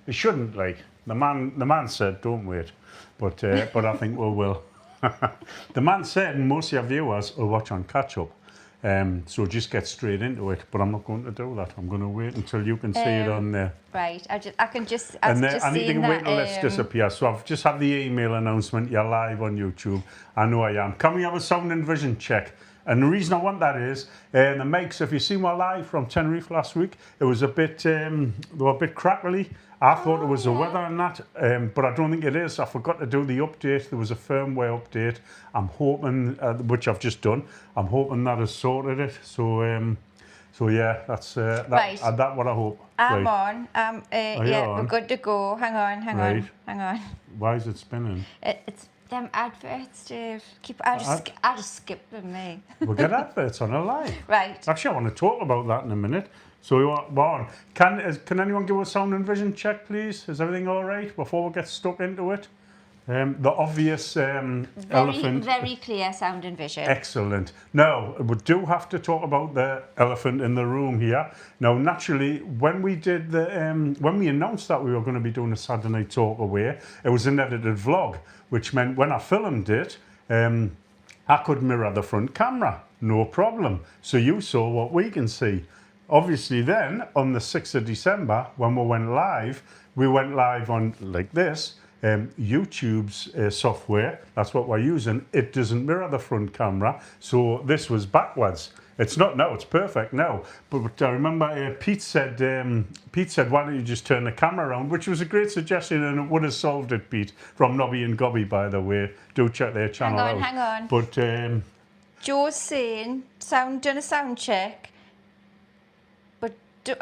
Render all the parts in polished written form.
They shouldn't, like. The man said, don't wait. But I think we will. The man said most of your viewers will watch on catch-up. So just get straight into it. But I'm not going to do that. I'm going to wait until you can see it on there. Right. I can just... I need to wait till this disappears. So I've just had the email announcement. You're live on YouTube. I know I am. Can we have a sound and vision check? And the reason I want that is the mics. If you see my live from Tenerife last week, it was a bit, they were a bit crackly. I thought it was the weather and that, but I don't think it is. I forgot to do the update. There was a firmware update. I'm hoping, which I've just done. I'm hoping that has sorted it. So yeah, that's right. That's what I hope. I'm right. on. Yeah, on? we're good to go. Hang on. Why is it spinning? It's them adverts, Dave. I just skip them, me. We'll get adverts on a live. Right. Actually, I want to talk about that in a minute. So, on. Can anyone give a sound and vision check, please? Is everything all right before we get stuck into it? The obvious elephant. Very clear sound and vision. Excellent. Now, we do have to talk about the elephant in the room here. Now, naturally, when we did when we announced that we were going to be doing a Saturday Night Talkaway, it was an edited vlog, which meant when I filmed it, I could mirror the front camera, no problem. So you saw what we can see. Obviously then, on the 6th of December, when we went live on like this, YouTube's software, that's what we're using, it doesn't mirror the front camera, so this was backwards. It's not now, it's perfect now. But I remember Pete said, why don't you just turn the camera around, which was a great suggestion and it would have solved it, Pete, from Nobby and Gobby, by the way. Do check their channel out. Hang on. But Joe's saying, done a sound check.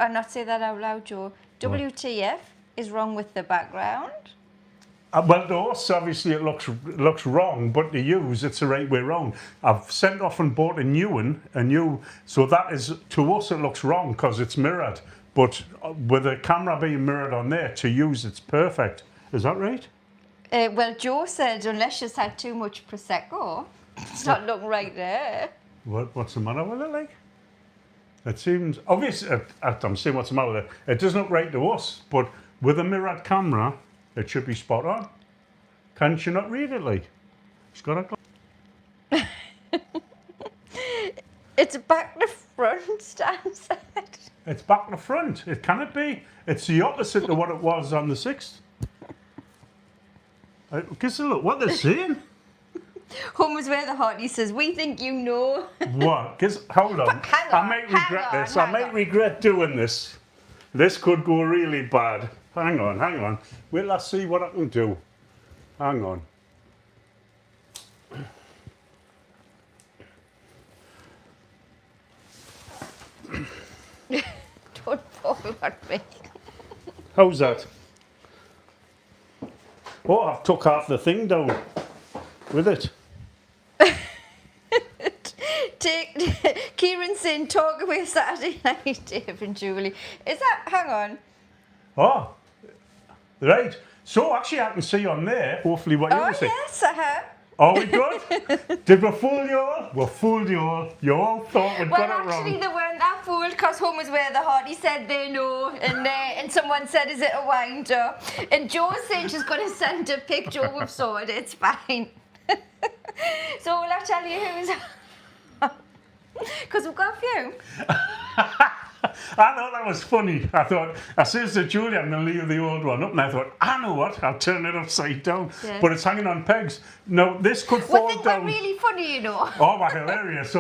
I'm not saying that out loud, Joe. WTF is wrong with the background? Well, to us, obviously, it looks wrong, but to use, it's the right way round. I've sent off and bought a new one, so that is, to us, it looks wrong because it's mirrored. But with the camera being mirrored on there, to use, it's perfect. Is that right? Well, Joe said, unless she's had too much Prosecco, it's not looking right there. What's the matter with it, like? It seems, obviously, I'm saying what's the matter with it. It doesn't look right to us, but with a mirrored camera, it should be spot on. Can't you not read it, like? It's got a... It's back to front, Stan said. It's back to front. It cannot be. It's the opposite to what it was on the 6th. Because look what they're saying. Home is where the heart, he says, we think you know. What? Because, hold on. I might regret this. I might regret doing this. This could go really bad. Hang on. Wait, let's see what I can do. Hang on. Don't fall at me. How's that? Oh, I've took half the thing down with it. Kieran saying Talkaway Saturday night, Dave and Julie. Is that, hang on. Oh, right. So actually I can see on there, hopefully what you were saying. Oh yes, I have. Are we good? Did we fool you all? We fooled you all. You all thought we'd got it wrong. Well, actually, they weren't that fooled because Home is where the heart. He said they know, and someone said, "Is it a winder?" And Joe's saying she's going to send a picture. We've saw it. It's fine. So will I tell you who's? Because we've got a few. I thought that was funny. I says to Julie, I'm going to leave the old one up, and I thought, I know what, I'll turn it upside down. Yeah. But it's hanging on pegs. Now, this could fall down. We're really funny, you know. Oh, my hilarious.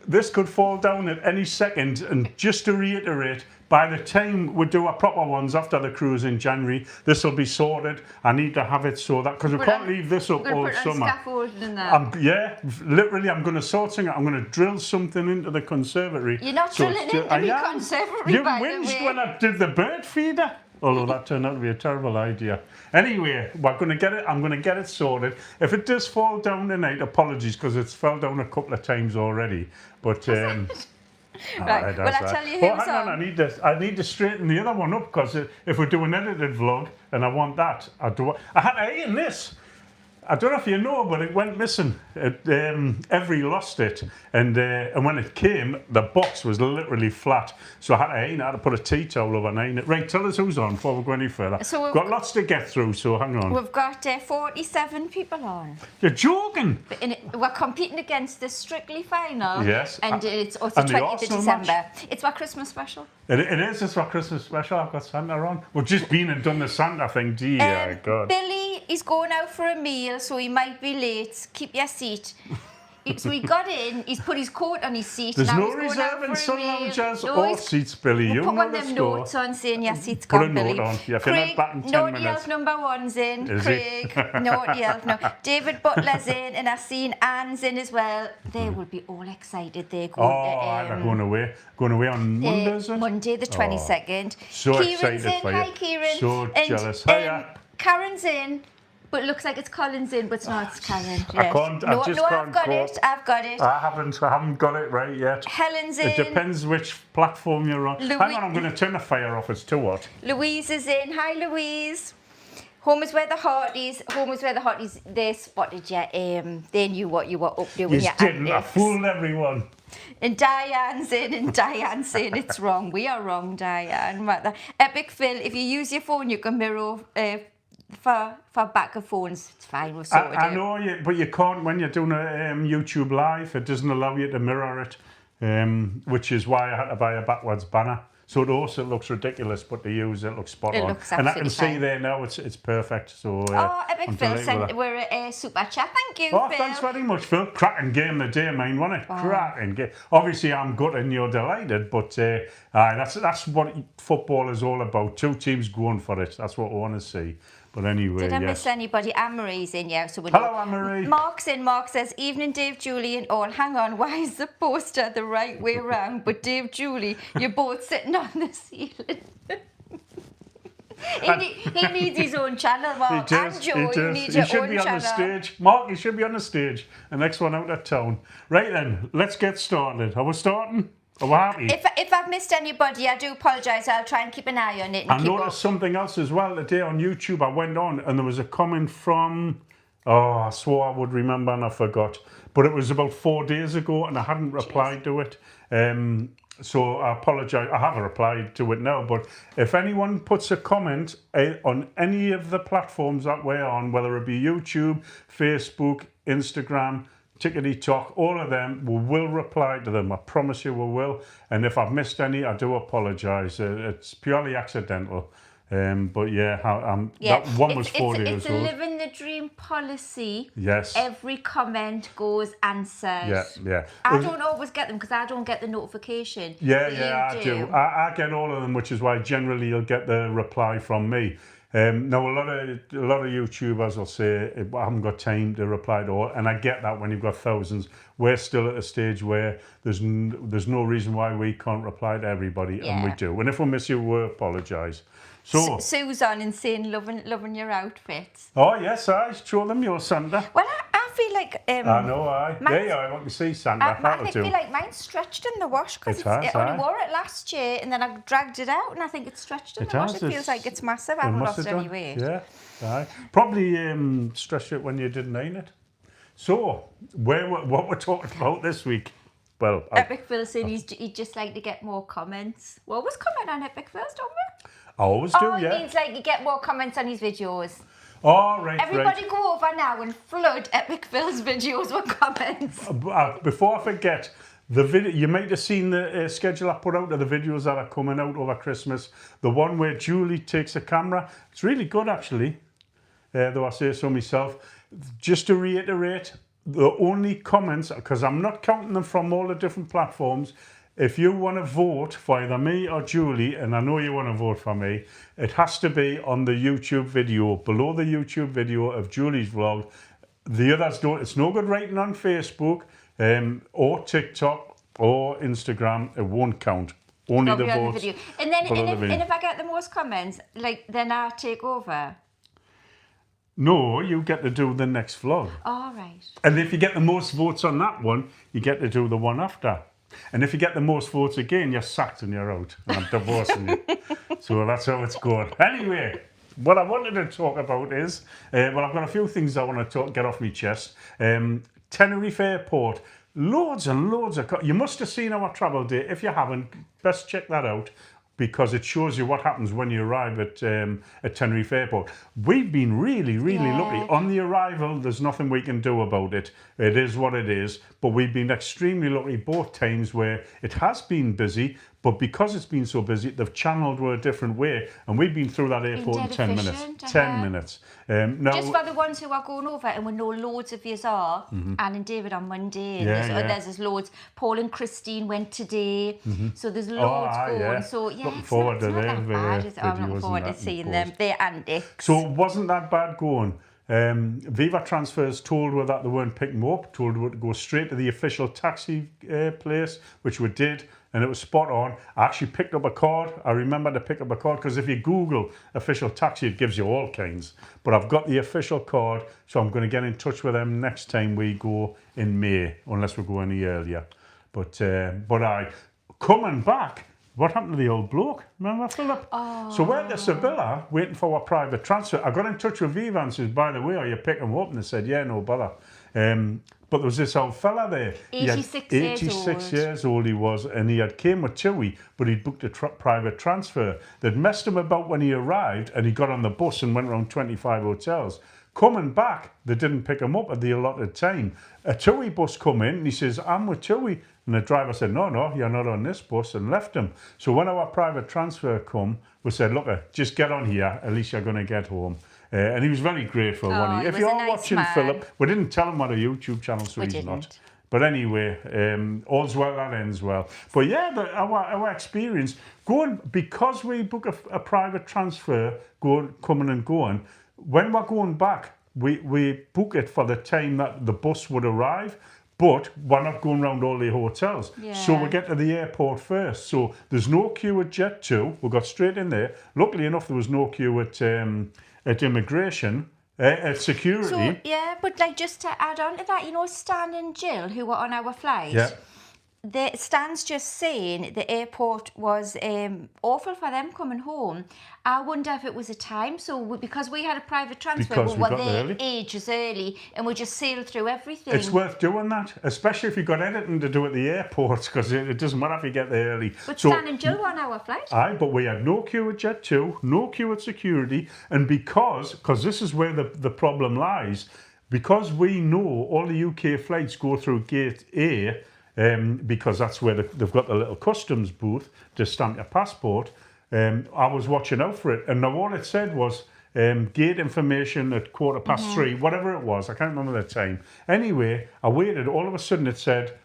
This could fall down at any second, and just to reiterate, by the time we do our proper ones after the cruise in January, this will be sorted. I need to have it so that, because we can't leave this up all summer. Yeah, literally, I'm going to sort something. I'm going to drill something into the conservatory. You're not drilling into the conservatory, by the way. You whinged when I did the bird feeder. Although that turned out to be a terrible idea. Anyway, we're going to get it. I'm going to get it sorted. If it does fall down tonight, apologies, because it's fell down a couple of times already. But right. Well, I tell you who's hang on. I need to straighten the other one up, because if we do an edited vlog and I want that, I had to in this. I don't know if you know, but it went missing. Every lost it, and when it came, the box was literally flat. So I had to put a tea towel over it. Right, tell us who's on before we go any further. So we've got lots to get through, so hang on. We've got 47 people on. You're joking? We're competing against the Strictly final. Yes. And it's the and the 20th of Arsenal December. match? It's our Christmas special. It is. It's our Christmas special. I've got Santa on. We've just been and done the Santa thing. Dear God. Billy, he's going out for a meal, so he might be late. Keep your seat. So he got in, he's put his coat on his seat. There's now no he's going out reserving for a sun meal. loungers No, or he's- seats, Billy. You We'll put know one the of them score. notes on saying your seat's Put a gone, note Billy. on. Yeah, if you're not Craig, back in 10 naughty minutes. elf number one's in. Is Craig, naughty elf no. David Butler's in, and I've seen Anne's in as well. They will be all excited. They're going They're going away. Going away on Monday, is it? Monday the 22nd. So Kieran's excited in. for you. Hi, Kieran. So And, jealous. Hiya. Karen's in. But it looks like it's Colin's in, but it's not. It's Karen. Yes. I've got it. I've got it. I haven't got it right yet. Helen's in. It depends which platform you're on. Hang on, I'm going to turn the fire off. It's too hot. Louise is in. Hi, Louise. Home is where the heart is. Home is where the heart is. They spotted you. They knew what you were up to. You didn't. I fooled everyone. And Diane's in, and Diane's saying it's wrong. We are wrong, Diane. Epic Phil, if you use your phone, you can mirror for back of phones. It's fine. We've sorted I it. know, but you can't when you're doing a YouTube live. It doesn't allow you to mirror it, which is why I had to buy a backwards banner. So it also looks ridiculous, but to use it looks spot on. It looks and I can absolutely see fine. there now it's perfect. So Epic I'm Phil delighted with sent that. we're a super chat. Thank you, Oh, Phil. thanks very much, Phil. Cracking game the day, mine, wasn't it? Cracking game. Obviously, I'm good and you're delighted, but that's what football is all about. Two teams going for it. That's what I want to see. But anyway, Did I yes. miss anybody? Anne-Marie's in, yeah. So we Hello, know. Anne-Marie. Mark's in. Mark says, evening, Dave, Julie and all. Hang on, why is the poster the right way around? But Dave, Julie, you're both sitting on the ceiling. He needs his own channel, Mark. He does, and Joe, he you does. need He your should own be on channel. the stage. Mark, you should be on the stage. The next one out of town. Right then, let's get started. Are we starting? Are we happy? If I've missed anybody, I do apologise. I'll try and keep an eye on it. And I keep noticed up. something else as well today on YouTube. I went on and there was a comment from, I swore I would remember and I forgot. But it was about 4 days ago and I hadn't replied to it. So I apologise. I haven't replied to it now. But if anyone puts a comment on any of the platforms that we're on, whether it be YouTube, Facebook, Instagram, TikTok, all of them, we will reply to them. I promise you we will. And if I've missed any, I do apologise. It's purely accidental. But yeah, that one was 4 days It's a old. living the dream policy. Yes. Every comment goes answered. Yeah. I don't always get them because I don't get the notification. Yeah, but yeah, you I do. I get all of them, which is why generally you'll get the reply from me. Now, a lot of YouTubers will say, I haven't got time to reply to all, and I get that when you've got thousands. We're still at a stage where there's no reason why we can't reply to everybody, and we do. And if we miss you, we apologise. So, Sue's on and saying, loving your outfits. oh yes, I show them your Santa. Well, I feel like... I know, there you are, I want to see Santa. I feel like mine's stretched in the wash because I only wore it last year and then I dragged it out and I think it's stretched in the wash. It feels like it's massive. I haven't lost any weight. Yeah, aye. Probably stretched it when you didn't iron it. So, what we're talking about this week? Well, Epic Phil saying he'd just like to get more comments. We always comment on Epic Phil's, don't we? I always do, Oh, yeah. it means like you get more comments on his videos. Oh, right, Everybody go over now and flood Epic Phil's videos with comments. Before I forget, the video you might have seen the schedule I put out of the videos that are coming out over Christmas. The one where Julie takes a camera. It's really good, actually, though I say so myself. Just to reiterate, the only comments, because I'm not counting them from all the different platforms, if you want to vote for either me or Julie, and I know you want to vote for me, it has to be on the YouTube video, below the YouTube video of Julie's vlog. The others don't. It's no good writing on Facebook or TikTok or Instagram. It won't count. Only the votes. Video. And then and if I get the most comments, then I take over. No, you get to do the next vlog. All right. And if you get the most votes on that one, you get to do the one after. And if you get the most votes again, you're sacked and you're out. And I'm divorcing you. So that's how it's going. Anyway, what I wanted to talk about is, well, I've got a few things I want to get off my chest. Tenerife Airport, loads and loads of... You must have seen our travel day. If you haven't, best check that out, because it shows you what happens when you arrive at Tenerife Airport. We've been really, really lucky. On the arrival, there's nothing we can do about it. It is what it is. But we've been extremely lucky both times where it has been busy, but because it's been so busy, they've channeled a different way. And we've been through that airport in 10 minutes. 10 minutes. Now, just for the ones who are going over, and we know loads of yous are, Anne and David on Monday, and there's loads. Paul and Christine went today, so there's loads going. So yeah, looking forward to their videos. I'm looking forward to seeing them. They're antics. So it wasn't that bad going. Viva Transfers told her that they weren't picking them up, told her to go straight to the official taxi place, which we did, and it was spot on. I actually picked up a card. I remember to pick up a card, because if you Google official taxi, it gives you all kinds. But I've got the official card, so I'm going to get in touch with them next time we go in May, unless we go any earlier. But coming back, what happened to the old bloke? Remember, Philip? Oh. So we're at Sibylla waiting for our private transfer. I got in touch with Viva and says, by the way, are you picking him up? And they said, yeah, no bother. But there was this old fella there. 86 years old he was, and he had came with Chewy, but he'd booked a private transfer. They'd messed him about when he arrived, and he got on the bus and went around 25 hotels. Coming back, they didn't pick him up at the allotted time. A Chewy bus come in, and he says, I'm with Chewy. And the driver said, no, you're not on this bus, and left him. So when our private transfer come, we said, look, just get on here, at least you're going to get home. And he was very grateful. If you're watching Philip, we didn't tell him what a YouTube channel, so he's not. But anyway, all's well that ends well. But yeah, our experience, because we book a private transfer, coming and going, when we're going back, we book it for the time that the bus would arrive. But we're not going around all the hotels. Yeah. So we get to the airport first. So there's no queue at Jet 2. We got straight in there. Luckily enough, there was no queue at immigration, at security. So, yeah, but like just to add on to that, you know, Stan and Jill, who were on our flight, Stan's just saying the airport was awful for them coming home. I wonder if it was a time. So because we had a private transfer, we were there ages early, and we just sailed through everything. It's worth doing that, especially if you've got anything to do at the airports, because it doesn't matter if you get there early. But Stan and Jill were on our flight. Aye, but we had no queue at Jet 2, no queue at security, and because this is where the problem lies, because we know all the UK flights go through Gate A, because that's where they've got the little customs booth to stamp your passport. I was watching out for it, and now all it said was gate information at 3:15, whatever it was. I can't remember the time. Anyway, I waited. All of a sudden, it said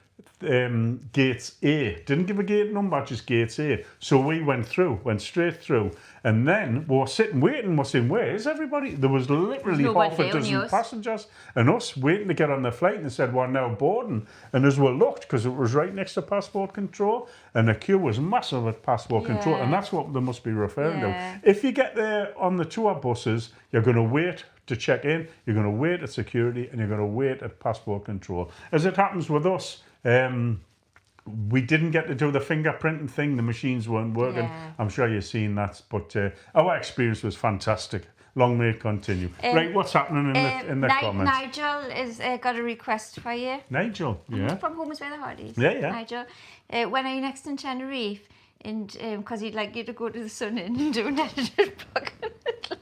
gates A. Didn't give a gate number, just gates A. So we went straight through. And then we were sitting waiting. We're saying, where is everybody? There was literally half a dozen passengers and us waiting to get on the flight, and they said, we're now boarding. And as we looked, because it was right next to passport control, and the queue was massive at passport control, and that's what they must be referring to. If you get there on the tour buses, you're going to wait to check in, you're going to wait at security, and you're going to wait at passport control. As it happens with us, we didn't get to do the fingerprinting thing. The machines weren't working. Yeah. I'm sure you've seen that. But our experience was fantastic. Long may it continue. Right, what's happening in the comments? Nigel has got a request for you. Nigel, yeah. From Home is Where the Heart Is. Yeah. Nigel, when are you next in Tenerife? And because he'd like you to go to the sun and do an edited vlog.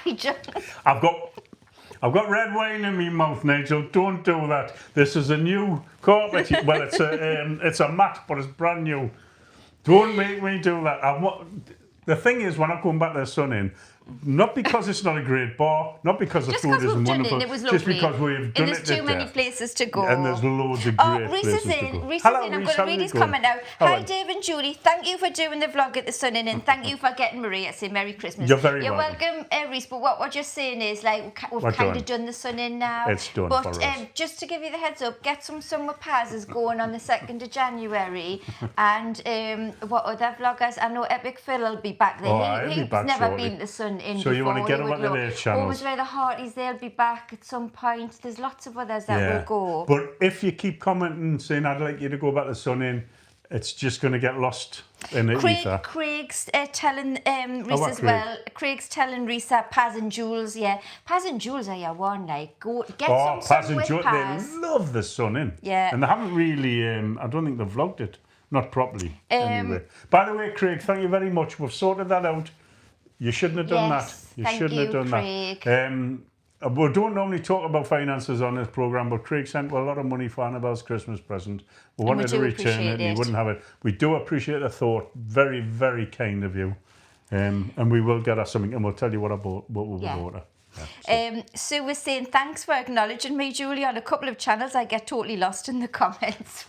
Nigel. I've got red wine in my mouth, Nigel. Don't do that. This is a new carpet. Well, it's a mat, but it's brand new. Don't make me do that. The thing is, when I'm going back to the sun in, not because it's not a great bar, not because the food isn't wonderful, just because we've done it. And there's too many places to go. And there's loads of great places to go. Reese is in. I'm going to read his comment now. Hi, Dave and Julie. Thank you for doing the vlog at the sun in, and thank you for getting Maria to say Merry Christmas. You're very welcome, Reese. But what we're just saying is, like, we've kind of done the sun in now. It's done for us. But just to give you the heads up, get some summer passes going on the 2nd of January. And what other vloggers? I know Epic Phil will be back there. He's never been to the sun in before. So you want to get them on their channels. Always Where the Hearties, they'll be back at some point. There's lots of others that will go. But if you keep commenting saying, I'd like you to go back to sun in, it's just going to get lost in the ether. Craig's telling Reese as Craig? well. Craig's telling Reese that Paz and Jules, Paz and Jules are your one. Like, go get some Paz sun and with Jules, Paz. they love the sun in. Yeah. And they haven't really, I don't think they've vlogged it. Not properly, anyway. By the way, Craig, thank you very much. We've sorted that out. You shouldn't have done that. You shouldn't have done Craig. that. We don't normally talk about finances on this programme, but Craig sent a lot of money for Annabelle's Christmas present. We wanted to return it, and he wouldn't have it. We do appreciate the thought. Very, very kind of you. And we will get her something, and we'll tell you what we bought her. Yeah, Sue was saying, thanks for acknowledging me, Julie. On a couple of channels, I get totally lost in the comments.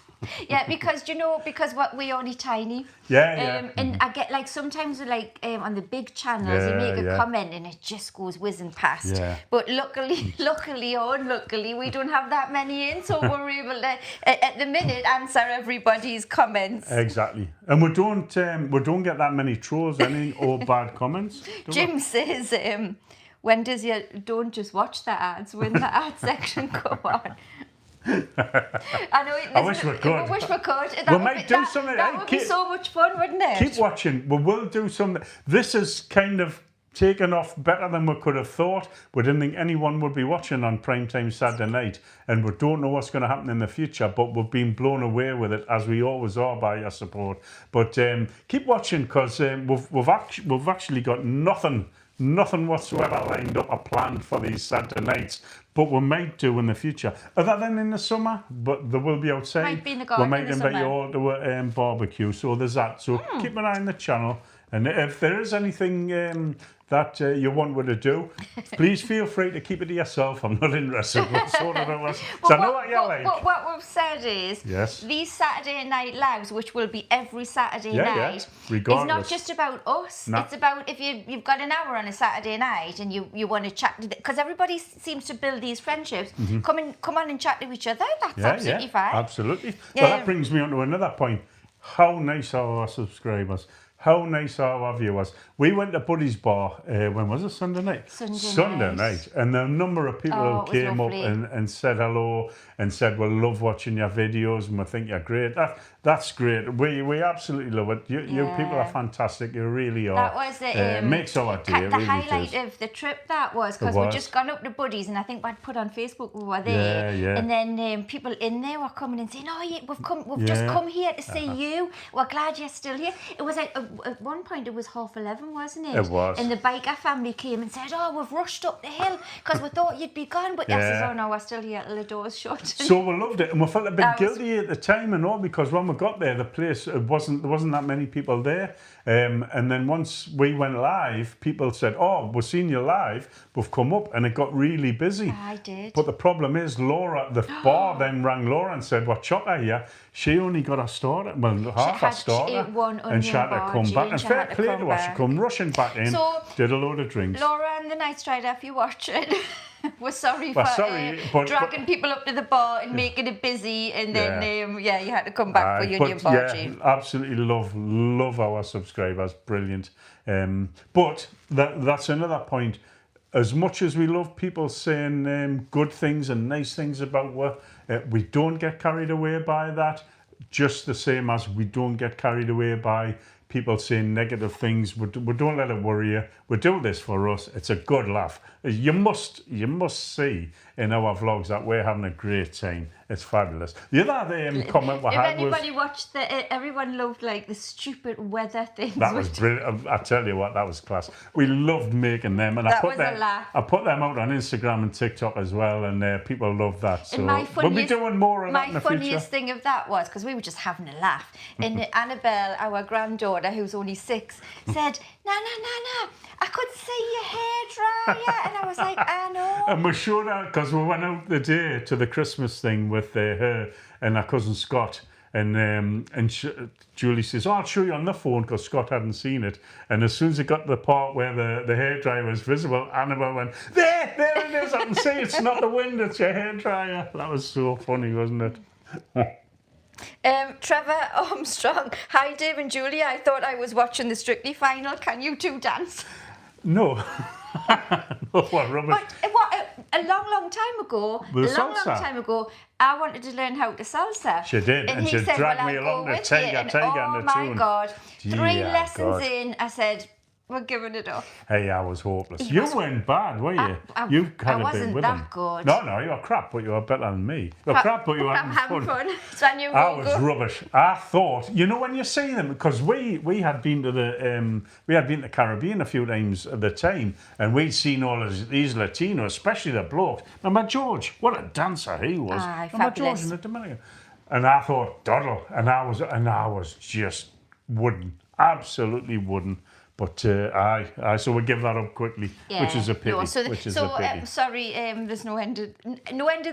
Yeah, because what we're only tiny. Yeah. And I get like sometimes like on the big channels you make a comment and it just goes whizzing past. Yeah. But luckily or unluckily we don't have that many in, so we're able to at the minute answer everybody's comments. Exactly. And we don't get that many trolls or bad comments. Jim says when does your don't just watch the ads when the ad section come on. I know. I wish we could. We wish we could. We might do something. That would be so much fun, wouldn't it? Keep watching. We will do something. This is kind of taken off better than we could have thought. We didn't think anyone would be watching on primetime Saturday night, and we don't know what's going to happen in the future, but we've been blown away with it, as we always are, by your support. But keep watching, because we've actually got nothing whatsoever lined up or planned for these Saturday nights, but we might do in the future, other than in the summer. But they will be outside. Might be in the garden. We might invite you all to a barbecue, so there's that. So keep an eye on the channel, and if there is anything that you want me to do, please feel free to keep it to yourself. I'm not interested. We'll sort it out. So I know what you're like. What we've said is, these Saturday night lives, which will be every Saturday night, is not just about us. No. It's about if you've got an hour on a Saturday night and you want to chat, because everybody seems to build these friendships. Come on and chat to each other. That's absolutely fine. Absolutely. Well, that brings me on to another point. How nice are our subscribers? How nice are our viewers? We went to Buddy's Bar, when was it? Sunday night? Sunday night. And the number of people who came up and said hello and said, we love watching your videos and we think you're great. That's great. We absolutely love it. You people are fantastic. You really are. That was it. Makes our day. The highlight of the trip, that was, because we'd just gone up to Buddy's, and I think I'd put on Facebook we were there. Yeah. And then people in there were coming and saying, we've just come here to see you. We're glad you're still here. It was like, at one point it was 11:30, wasn't it? It was. And the biker family came and said, we've rushed up the hill because we thought you'd be gone. But yes, says, no, we're still here till the door's shut. So we loved it, and we felt a bit guilty at the time and all, because when we got there, the place, there wasn't that many people there. And then once we went live, people said, we've seen you live, we've come up, and it got really busy. I did. But the problem is, Laura, the bar then rang Laura and said, we're chocker here. She only got her starter, half her starter, and she had to come back. And fair play to her, she come rushing back in, did a load of drinks. Laura and the Night Strider, if you watch it, we're sorry for dragging people up to the bar and making it busy, and then you had to come back for your new bar. Yeah, absolutely love our subscribers, brilliant. But that's another point. As much as we love people saying good things and nice things about we don't get carried away by that, just the same as we don't get carried away by people saying negative things. We don't let it worry you. We do this for us. It's a good laugh. You must see in our vlogs that we're having a great time. It's fabulous. The other comment we had was... If anybody watched everyone loved like the stupid weather things. That was brilliant. I tell you what, that was class. We loved making them, and I put them out on Instagram and TikTok as well, and people love that. So we'll be doing more of that in the future. My funniest thing of that was, because we were just having a laugh, and Annabelle, our granddaughter, who's only 6, said, no, I could see your hair dryer. And I was like, I know. And we showed her, because we went out the day to the Christmas thing with her and our cousin Scott. And Julie says, I'll show you on the phone, because Scott hadn't seen it. And as soon as it got to the part where the hairdryer was visible, Annabelle went, there it is, I can see it's not the wind, it's your hairdryer. That was so funny, wasn't it? Trevor Armstrong, hi Dave and Julie, I thought I was watching the Strictly final. Can you two dance? No. What rubbish. But a long time ago, With long salsa? time ago, I wanted to learn how to salsa. She did, and he she said, dragged well, me I'll along go to with you. Tiger, And Tiger oh and the my tune. God, 3 Yeah, lessons God. in, I said, we're giving it up. Hey, I was hopeless. He You was- weren't bad, were you? I You had a bit wasn't with that him. good. No, you were crap, but you were better than me. You were crap, but you were I'm having having fun. fun. So I knew I we'll was go. rubbish. I thought, you know, when you see them, because we had been to the Caribbean a few times at the time, and we'd seen all of these Latinos, especially the blokes. Remember George? What a dancer he was. Aye, Remember George fabulous. in the Dominican? And I thought, Doddle, and I was just wooden, absolutely wooden. But so we give that up quickly, which is a pity. No, so which is a pity. sorry, there's no end of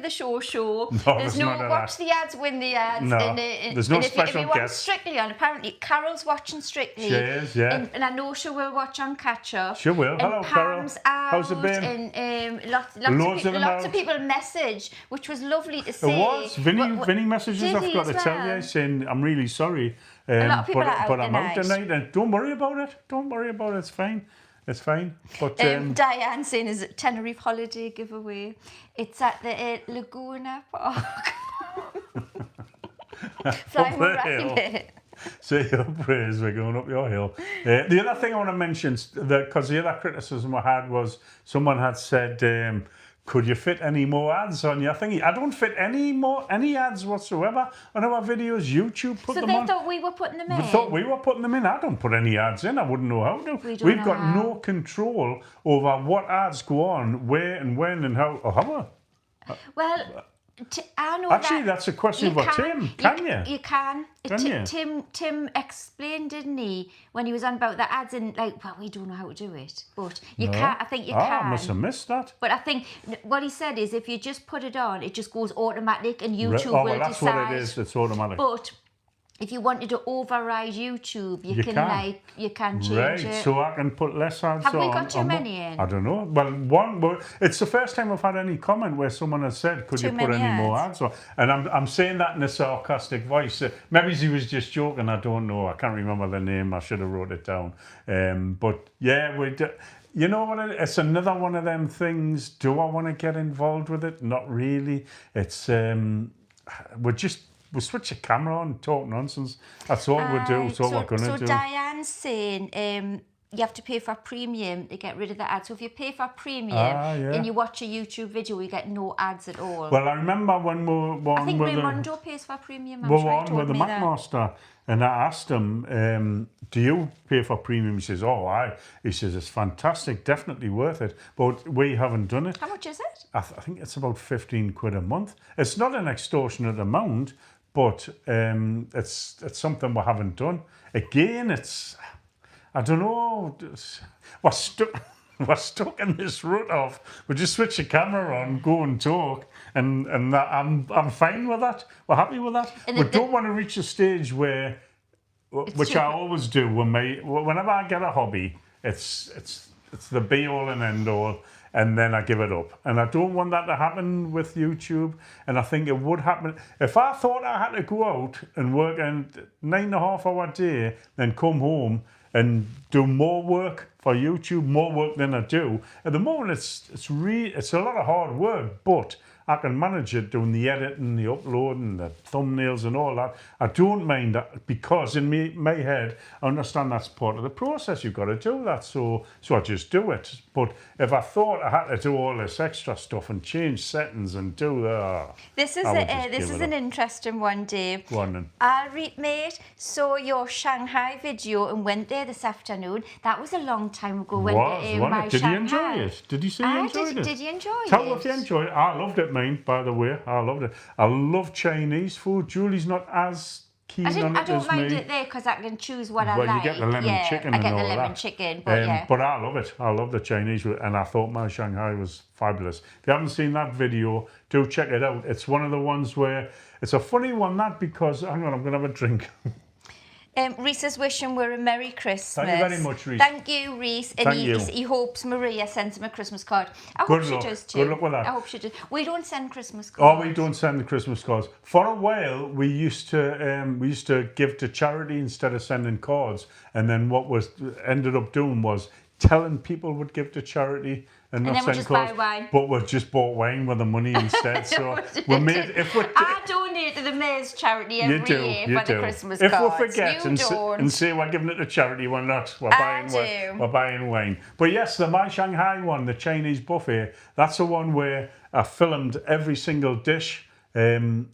the show. No, There's there's no none of watch that. the ads, win the ads. No, there's no and if special you want guest. Strictly on, apparently Carol's watching Strictly. She is, yeah. And I know she will watch on Catch Up. She will. And Hello, Carol. Pam's out. How's it been? And lots Loads of them lots of out. people message, which was lovely to see. It was. Vinny messages, did I've he got to as tell well? you, saying, I'm really sorry. lot of people are out but I'm out tonight. tonight, and don't worry about it. Don't worry about it. It's fine. It's fine. But Diane saying is it Tenerife holiday giveaway. It's at the Laguna Park. Flying Up the around. say your prayers, we're going up your hill. The other thing I want to mention, because the other criticism I had was someone had said, could you fit any more ads on your thingy? I don't fit any ads whatsoever on our videos. YouTube put So them they on. thought we were putting them in. We thought we were putting them in. I don't put any ads in. I wouldn't know how to. We've got how. no control over what ads go on, where and when and how. Or how? Well, I know Actually, that that's a question for Tim. Can you? You can. Can you? Tim explained, didn't he, when he was on about the ads and well, we don't know how to do it, but you can. I think you can. I must have missed that. But I think what he said is if you just put it on, it just goes automatic and YouTube Oh, will well, that's decide. what it is. It's automatic. But if you wanted to override YouTube, you can change Right, it. so I can put less ads on. Have we got too many in? I don't know. Well, it's the first time I've had any comment where someone has said, could you Too put many any more ads. ads on? And I'm saying that in a sarcastic voice. Maybe he was just joking, I don't know. I can't remember the name. I should have wrote it down. But yeah, you know what? It's another one of them things. Do I want to get involved with it? Not really. It's we switch the camera on and talk nonsense. That's all we do. It's all we're going to do. So Diane's saying you have to pay for premium to get rid of the ads. So if you pay for premium yeah. and you watch a YouTube video, you get no ads at all. Well, I remember when we were I think on with Raymondo pays for premium. we were on with the McMaster, and I asked him, do you pay for premium? He says, oh, aye. He says, it's fantastic, definitely worth it. But we haven't done it. How much is it? I think it's about 15 quid a month. It's not an extortionate amount, but it's something we haven't done. Again, I don't know, we're stuck in this rut of, we just switch the camera on, go and talk, and I'm fine with that. We're happy with that. And we don't want to reach a stage where, which I always do, whenever I get a hobby, it's the be all and end all, and then I give it up. And I don't want that to happen with YouTube. And I think it would happen if I thought I had to go out and work a 9.5 hour day, then come home and do more work for YouTube, more work than I do. At the moment, it's a lot of hard work, but I can manage it doing the editing, the uploading, the thumbnails and all that. I don't mind that because in my head, I understand that's part of the process. You've got to do that, so I just do it. But if I thought I had to do all this extra stuff and change settings and do that, this is an interesting one, Dave. Go on then. Mate, saw your Shanghai video and went there this afternoon. That was a long time ago. Wasn't it? Did you enjoy it? Did you say you enjoyed it? Did you enjoy it? Tell me if you enjoyed it. I loved it, mate, by the way. I loved it. I love Chinese food. Julie's not as keen on it as me. I don't mind it there because I can choose what I like. Well, you get the lemon chicken and all that. I get the lemon chicken, but yeah. But I love it. I love the Chinese food, and I thought my Shanghai was fabulous. If you haven't seen that video, do check it out. It's one of the ones where, it's a funny one, that, because, hang on, I'm going to have a drink. Reese is wishing we're a Merry Christmas. Thank you very much, Reese. Thank you, Reese. And Thank you. He hopes Maria sends him a Christmas card. I Good hope luck. she does too. Good luck with that. I hope she does. We don't send Christmas Oh, cards. we don't send the Christmas cards. For a while, we used to give to charity instead of sending cards. And then what was ended up doing was telling people would give to charity and not then we'll send just buy clothes, wine. but we just bought wine with the money instead. So we made I donate to the Mayor's charity every year for the Christmas if cards. we forget You and don't. say we're giving it to charity, we're not. We're I buying do. we're buying wine. But yes, the My Shanghai one, the Chinese buffet, that's the one where I filmed every single dish. And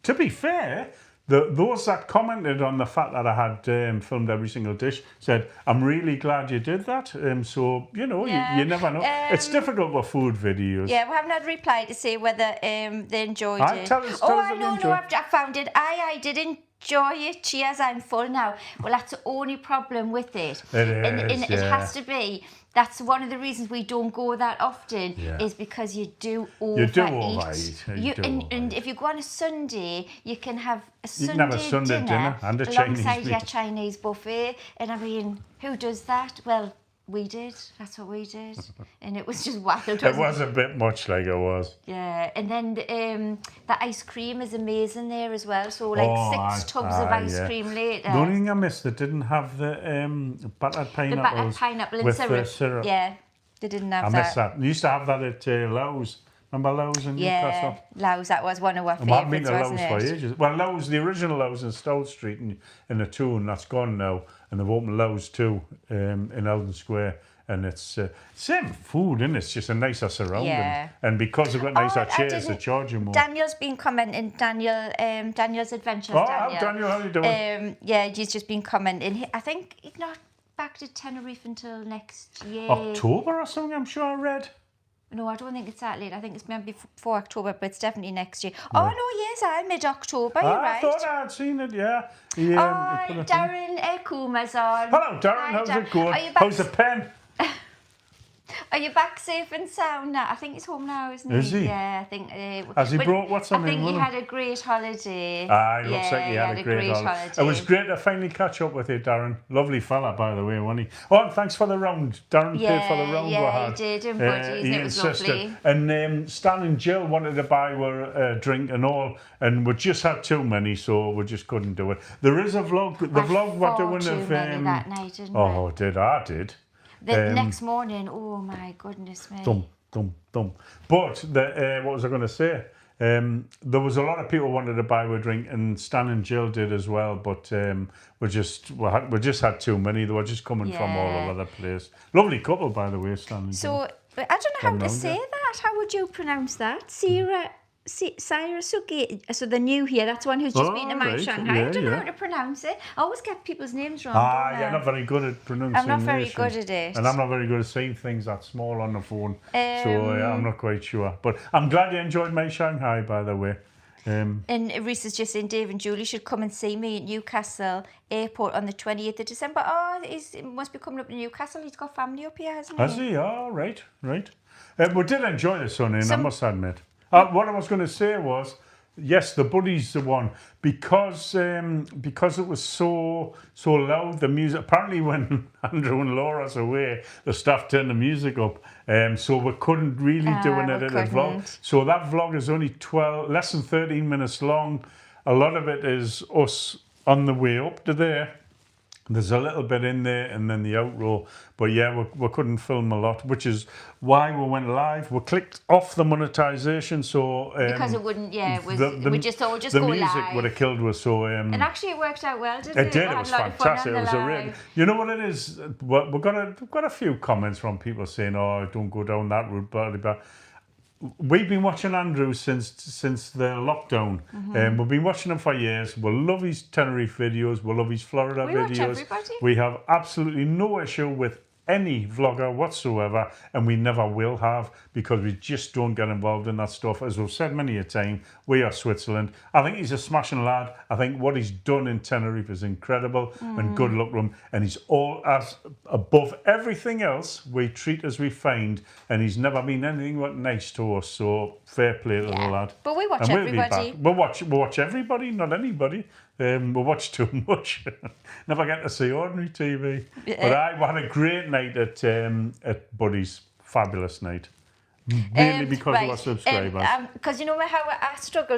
to be fair, those that commented on the fact that I had filmed every single dish said, I'm really glad you did that. So, you know, Yeah. you never know. It's difficult with food videos. Yeah, we haven't had a reply to say whether they enjoyed it. Tell us I if know, you enjoyed. I found it. I did enjoy it. Cheers, I'm full now. Well, that's the only problem with it. It And is, it has to be. That's one of the reasons we don't go that often, is because you do overeat. And if you go on a Sunday, you can have a Sunday dinner and a alongside Chinese your Chinese buffet. And I mean, who does that? Well, we did. That's what we did. And it was just wild. It was a bit much like it was. Yeah, and then the ice cream is amazing there as well. So like 6 tubs of ice cream later. The only thing I missed, they didn't have the battered pineapples. The battered pineapple and with syrup. The syrup. Yeah, they didn't have I that. missed that. They used to have that at Lowe's. Remember Lowe's in Newcastle? Yeah, Lowe's, that was one of our I haven't been favourites, to wasn't Lowe's it? for ages. Well, Lowe's, the original Lowe's in Stowe Street in the Toon, that's gone now. And they've opened Lowe's too in Eldon Square. And it's same food, and it's just a nicer surrounding. Yeah. And because they've got nicer chairs, they charge you more. Daniel's been commenting, Daniel's Adventures, Daniel, how are you doing? Yeah, he's just been commenting. I think he's not back to Tenerife until next year. October or something, I'm sure I read. No, I don't think it's that late. I think it's maybe before October, but it's definitely next year. Yeah. Oh, no, yes, mid-October, you're right. I thought I had seen it, yeah. Darren Kuma's on. Hello, Darren, how's it going? How's the pen? Are you back safe and sound now? I think he's home now, isn't he? Is he? Yeah, I think. Has he brought what's on I think in with he him? had a great holiday. It looks like he had a great holiday. It was great to finally catch up with you, Darren. Lovely fella, by the way, wasn't he? Oh, and thanks for the round. Darren paid for the round we had. He did, and budgies, and it was lovely. And Stan and Jill wanted to buy a drink and all, and we just had too many, so we just couldn't do it. There is a vlog. The vlog we're doing of... that night, didn't I did. The next morning, oh my goodness me. But what was I going to say? There was a lot of people wanted to buy a drink, and Stan and Jill did as well. But we just had too many. They were just coming from all over the place. Lovely couple, by the way, Stan and Jill. So I don't know how to say that. How would you pronounce that? Sarah Suki, so the new here, that's one who's just been to my Shanghai. I don't know how to pronounce it. I always get people's names wrong. You're not very good at pronouncing. I'm not very good at it. And I'm not very good at saying things that small on the phone. I'm not quite sure. But I'm glad you enjoyed my Shanghai, by the way. And Reese is just saying Dave and Julie should come and see me at Newcastle Airport on the 28th of December. Oh, he must be coming up to Newcastle. He's got family up here, hasn't he? Has he? Oh, right. We did enjoy the sun in, I must admit. What I was going to say was, yes, the Buddies the one, because it was so loud, the music. Apparently, when Andrew and Laura's away, the staff turned the music up, so we couldn't really do an edited vlog. So that vlog is only less than 13 minutes long. A lot of it is us on the way up to there. There's a little bit in there and then the outro. But yeah, we couldn't film a lot, which is why we went live. We clicked off the monetization, so... because it wouldn't, we just thought we'd just go live. The music would have killed us, so... and actually it worked out well, didn't it? It did, it was fantastic. It was a real... You know what it is? We've got a few comments from people saying, oh, don't go down that route, blah, blah, blah. We've been watching Andrew since the lockdown. We've been watching him for years. We love his Tenerife videos. We love his Florida videos. Watch everybody. We have absolutely no issue with any vlogger whatsoever, and we never will have, because we just don't get involved in that stuff. As we've said many a time, we are Switzerland. I think he's a smashing lad. I think what he's done in Tenerife is incredible, and good luck to him. And he's all as above everything else we treat as we find, and he's never been anything but nice to us. So fair play to the lad. But we watch everybody. We watch everybody, not anybody. We watch too much. Never get to see ordinary TV. Yeah. But I had a great night at Buddy's. Fabulous night. Mainly because of our subscribers. Because you know how I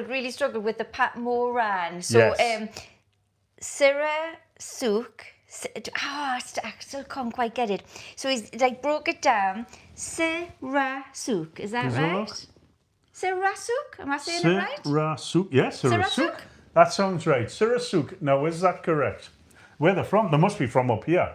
really struggled with the Pat Moran. So Sarah Sook I still can't quite get it. So he's like broke it down. Sirasuk, is that Is that right? right? Sirasuk, am I saying it right? Sirasuk, yes, Sirasuk. Sirasuk? That sounds right. Sirasuk. Now, is that correct? Where they're from? They must be from up here.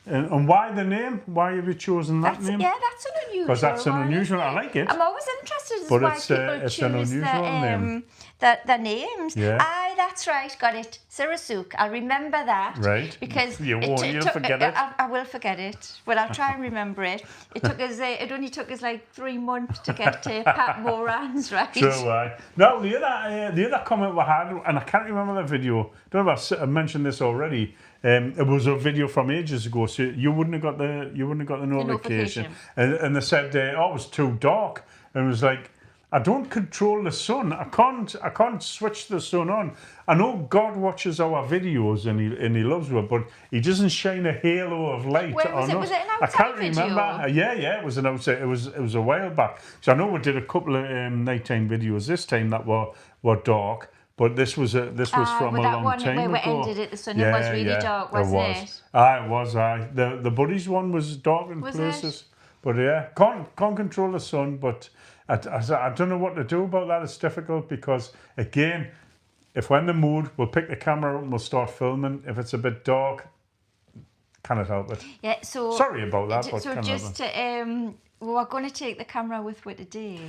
And why the name? Why have you chosen that name? Yeah, that's an unusual. Because that's an one, unusual. isn't I like it. I'm always interested as But why it's, people it's choose an unusual name. the names. Yeah. Aye, that's right. Got it. Sirasuk. I'll remember that. Right. Because You won't. You'll forget it. I will forget it. Well, I'll try and remember it. It took us. It only took us like 3 months to get to Pat Moran's right. True, aye. No, the other comment we had, and I can't remember the video. Don't know if I mentioned this already. It was a video from ages ago, so you wouldn't have got the notification. And they said, "Oh, it was too dark." And it was like, I don't control the sun. I can't switch the sun on. I know God watches our videos and he loves it, but he doesn't shine a halo of light Where was on it? us. Was it an I outside can't video? remember. Yeah, it was an outside. It was a while back. So I know we did a couple of nighttime videos this time that were dark. But this was from a that long one time where we ago. ended it, the sun, it was really dark, wasn't it? Aye, it was. Aye, the buddies one was dark in places. It? But yeah, can't control the sun. But I don't know what to do about that. It's difficult because again, if we're in the mood, we'll pick the camera up and we'll start filming. If it's a bit dark, cannot help it. Yeah. So sorry about that. But so just we're going to take the camera with us today.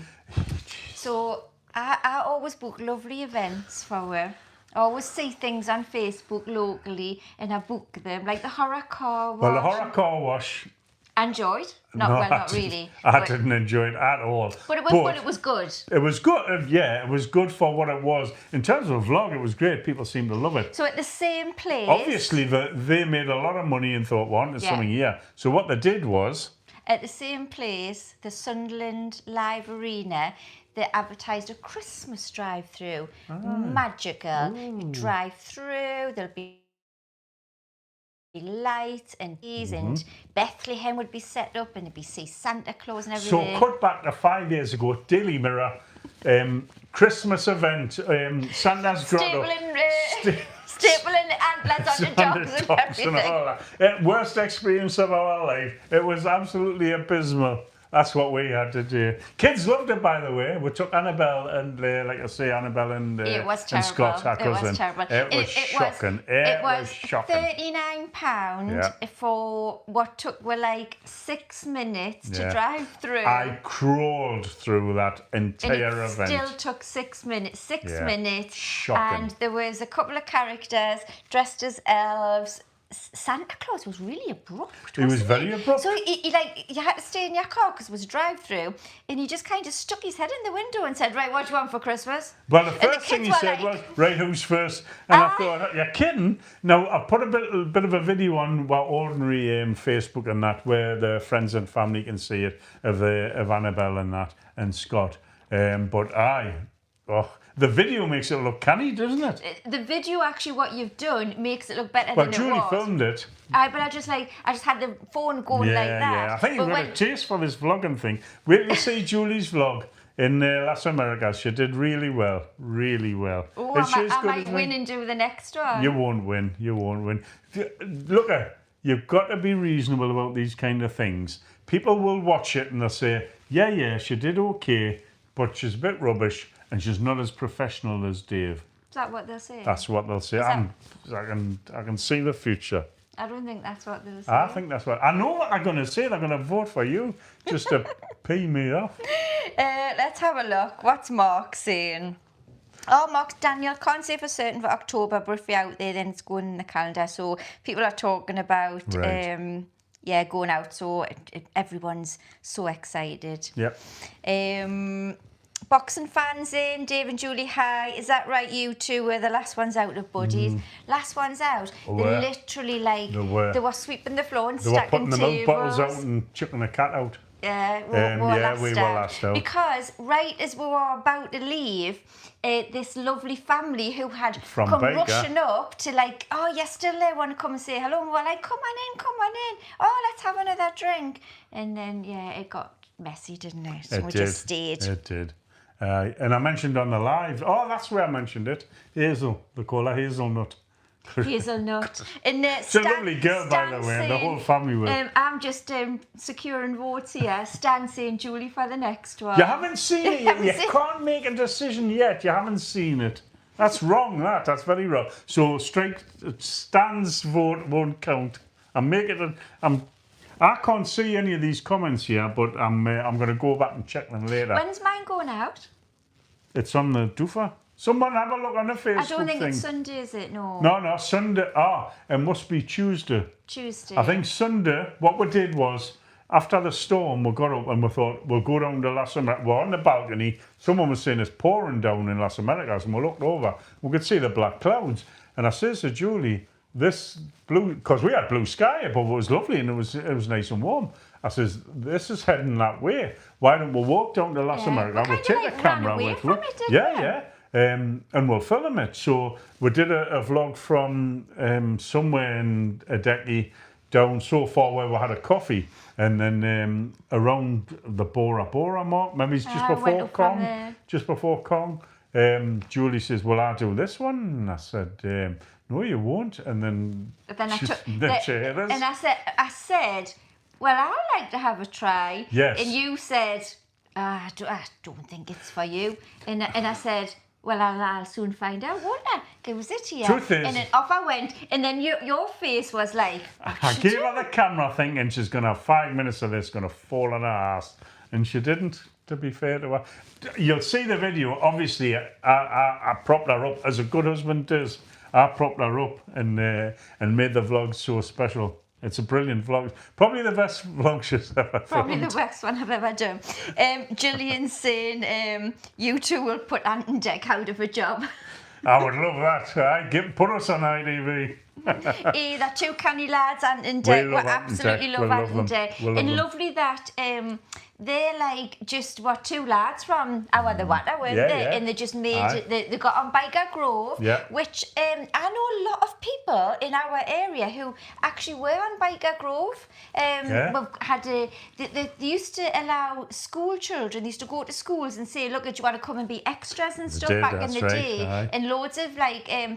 So. I always book lovely events for her. I always see things on Facebook locally and I book them, like the horror car wash. Well, the horror car wash. Enjoyed? Not really. I didn't enjoy it at all. But it was good. It was good. Yeah, it was good for what it was. In terms of a vlog, it was great. People seemed to love it. So at the same place. Obviously, they made a lot of money and thought, well, there's something here. So what they did was. At the same place, the Sunderland Live Arena, they advertised a Christmas drive-through. Magical. You drive through, there'll be lights and keys and Bethlehem would be set up and you'd be see Santa Claus and everything. So cut back to 5 years ago, Daily Mirror, Christmas event, Santa's grotto. Stapling antlers onto dogs and everything. And all that. Worst experience of our life. It was absolutely abysmal. That's what we had to do. Kids loved it, by the way. We took Annabelle and, like I say, Annabelle and Scott, our cousin. It was terrible. It was shocking. It was shocking. £39 for what took like 6 minutes to drive through. I crawled through that entire event. Still took 6 minutes. 6 minutes. Shocking. And there was a couple of characters dressed as elves. Santa Claus was really abrupt. He was very abrupt. So you had to stay in your car because it was a drive-through, and he just kind of stuck his head in the window and said, "Right, what do you want for Christmas?" Well, the first thing he said was, "Right, who's first?" And I thought, "You're kidding." Now I put a bit of a video on our ordinary Facebook and that, where the friends and family can see it of Annabelle and that and Scott. The video makes it look canny, doesn't it? The video, actually, what you've done makes it look better than it was. Julie filmed it. But I just had the phone going like that. Yeah, I think you've got a taste for this vlogging thing. Wait till you see Julie's vlog in Las Americas. She did really well, really well. Oh, I might win and do the next one. You won't win. Look, you've got to be reasonable about these kind of things. People will watch it and they'll say, yeah, she did okay, but she's a bit rubbish. And she's not as professional as Dave. Is that what they'll say? That's what they'll say. I can see the future. I don't think that's what they'll say. I think that's what... I know what they're going to say. They're going to vote for you just to pee me off. Let's have a look. What's Mark saying? Oh, Mark, Daniel, can't say for certain for October, but if you're out there, then it's going in the calendar. So people are talking about... Right. Going out. So everyone's so excited. Yep. Boxing fans in, Dave and Julie, hi. Is that right? You two were the last ones out of Buddies. Last ones out. They literally they were sweeping the floor and stacking tables. They were putting the milk bottles out and chucking the cat out. Yeah, we were last out. Because right as we were about to leave, this lovely family who had come rushing up to you're still there, want to come and say hello? And we were like, come on in. Oh, let's have another drink. And then, it got messy, didn't it? We just stayed. It did. And I mentioned on the live, that's where I mentioned it, Hazel, they call her Hazelnut. Hazelnut. And She's a lovely girl, by the way, and the whole family will. I'm just securing votes here. Stan saying Julie for the next one. You haven't seen it yet. You can't make a decision yet. You haven't seen it. That's wrong, that's very wrong. So straight Stan's vote won't count. I can't see any of these comments here, but I'm going to go back and check them later. When's mine going out? It's on the doofer. Someone have a look on the Facebook I don't think thing. it's Sunday, is it? No. No, Sunday. It must be Tuesday. Tuesday. I think Sunday, what we did was, after the storm, we got up and we thought, we'll go down to Las Americas. We're on the balcony. Someone was saying it's pouring down in Las Americas, and we looked over. We could see the black clouds. And I says to Julie, this blue, because we had blue sky above, it was lovely and it was nice and warm. I says, this is heading that way. Why don't we walk down to Las Americas? We'll take the camera with us. Yeah. And we'll film it. So we did a vlog from somewhere in Adeki down so far where we had a coffee, and then around the Bora Bora mark, maybe it's just before Kong. Julie says, well, I'll do this one. And I said, no, you won't. And then I took and I said, well, I'd like to have a try. Yes. And you said, I don't think it's for you. And I said, well, I'll soon find out, won't I? Give us it here. Truth is, and then off I went, and then your face was like, I gave her the camera thinking she's going to have 5 minutes of this, going to fall on her ass. And she didn't, to be fair to her. You'll see the video. Obviously, I propped her up, as a good husband does. I propped her up and made the vlog so special. It's a brilliant vlog. Probably the best vlog she's ever filmed. Probably the best one I've ever done. Gillian's saying you two will put Ant and Dec out of a job. I would love that. Put us on ITV. They're two canny lads, Ant and Dec. We absolutely love Ant and Dec. And lovely that they're like just two lads from our the Water, weren't they? Yeah. And they just made they got on Biker Grove, which I know a lot of people in our area who actually were on Biker Grove. We've had they used to allow school children, they used to go to schools and say, look, do you want to come and be extras and stuff back in the day? And loads of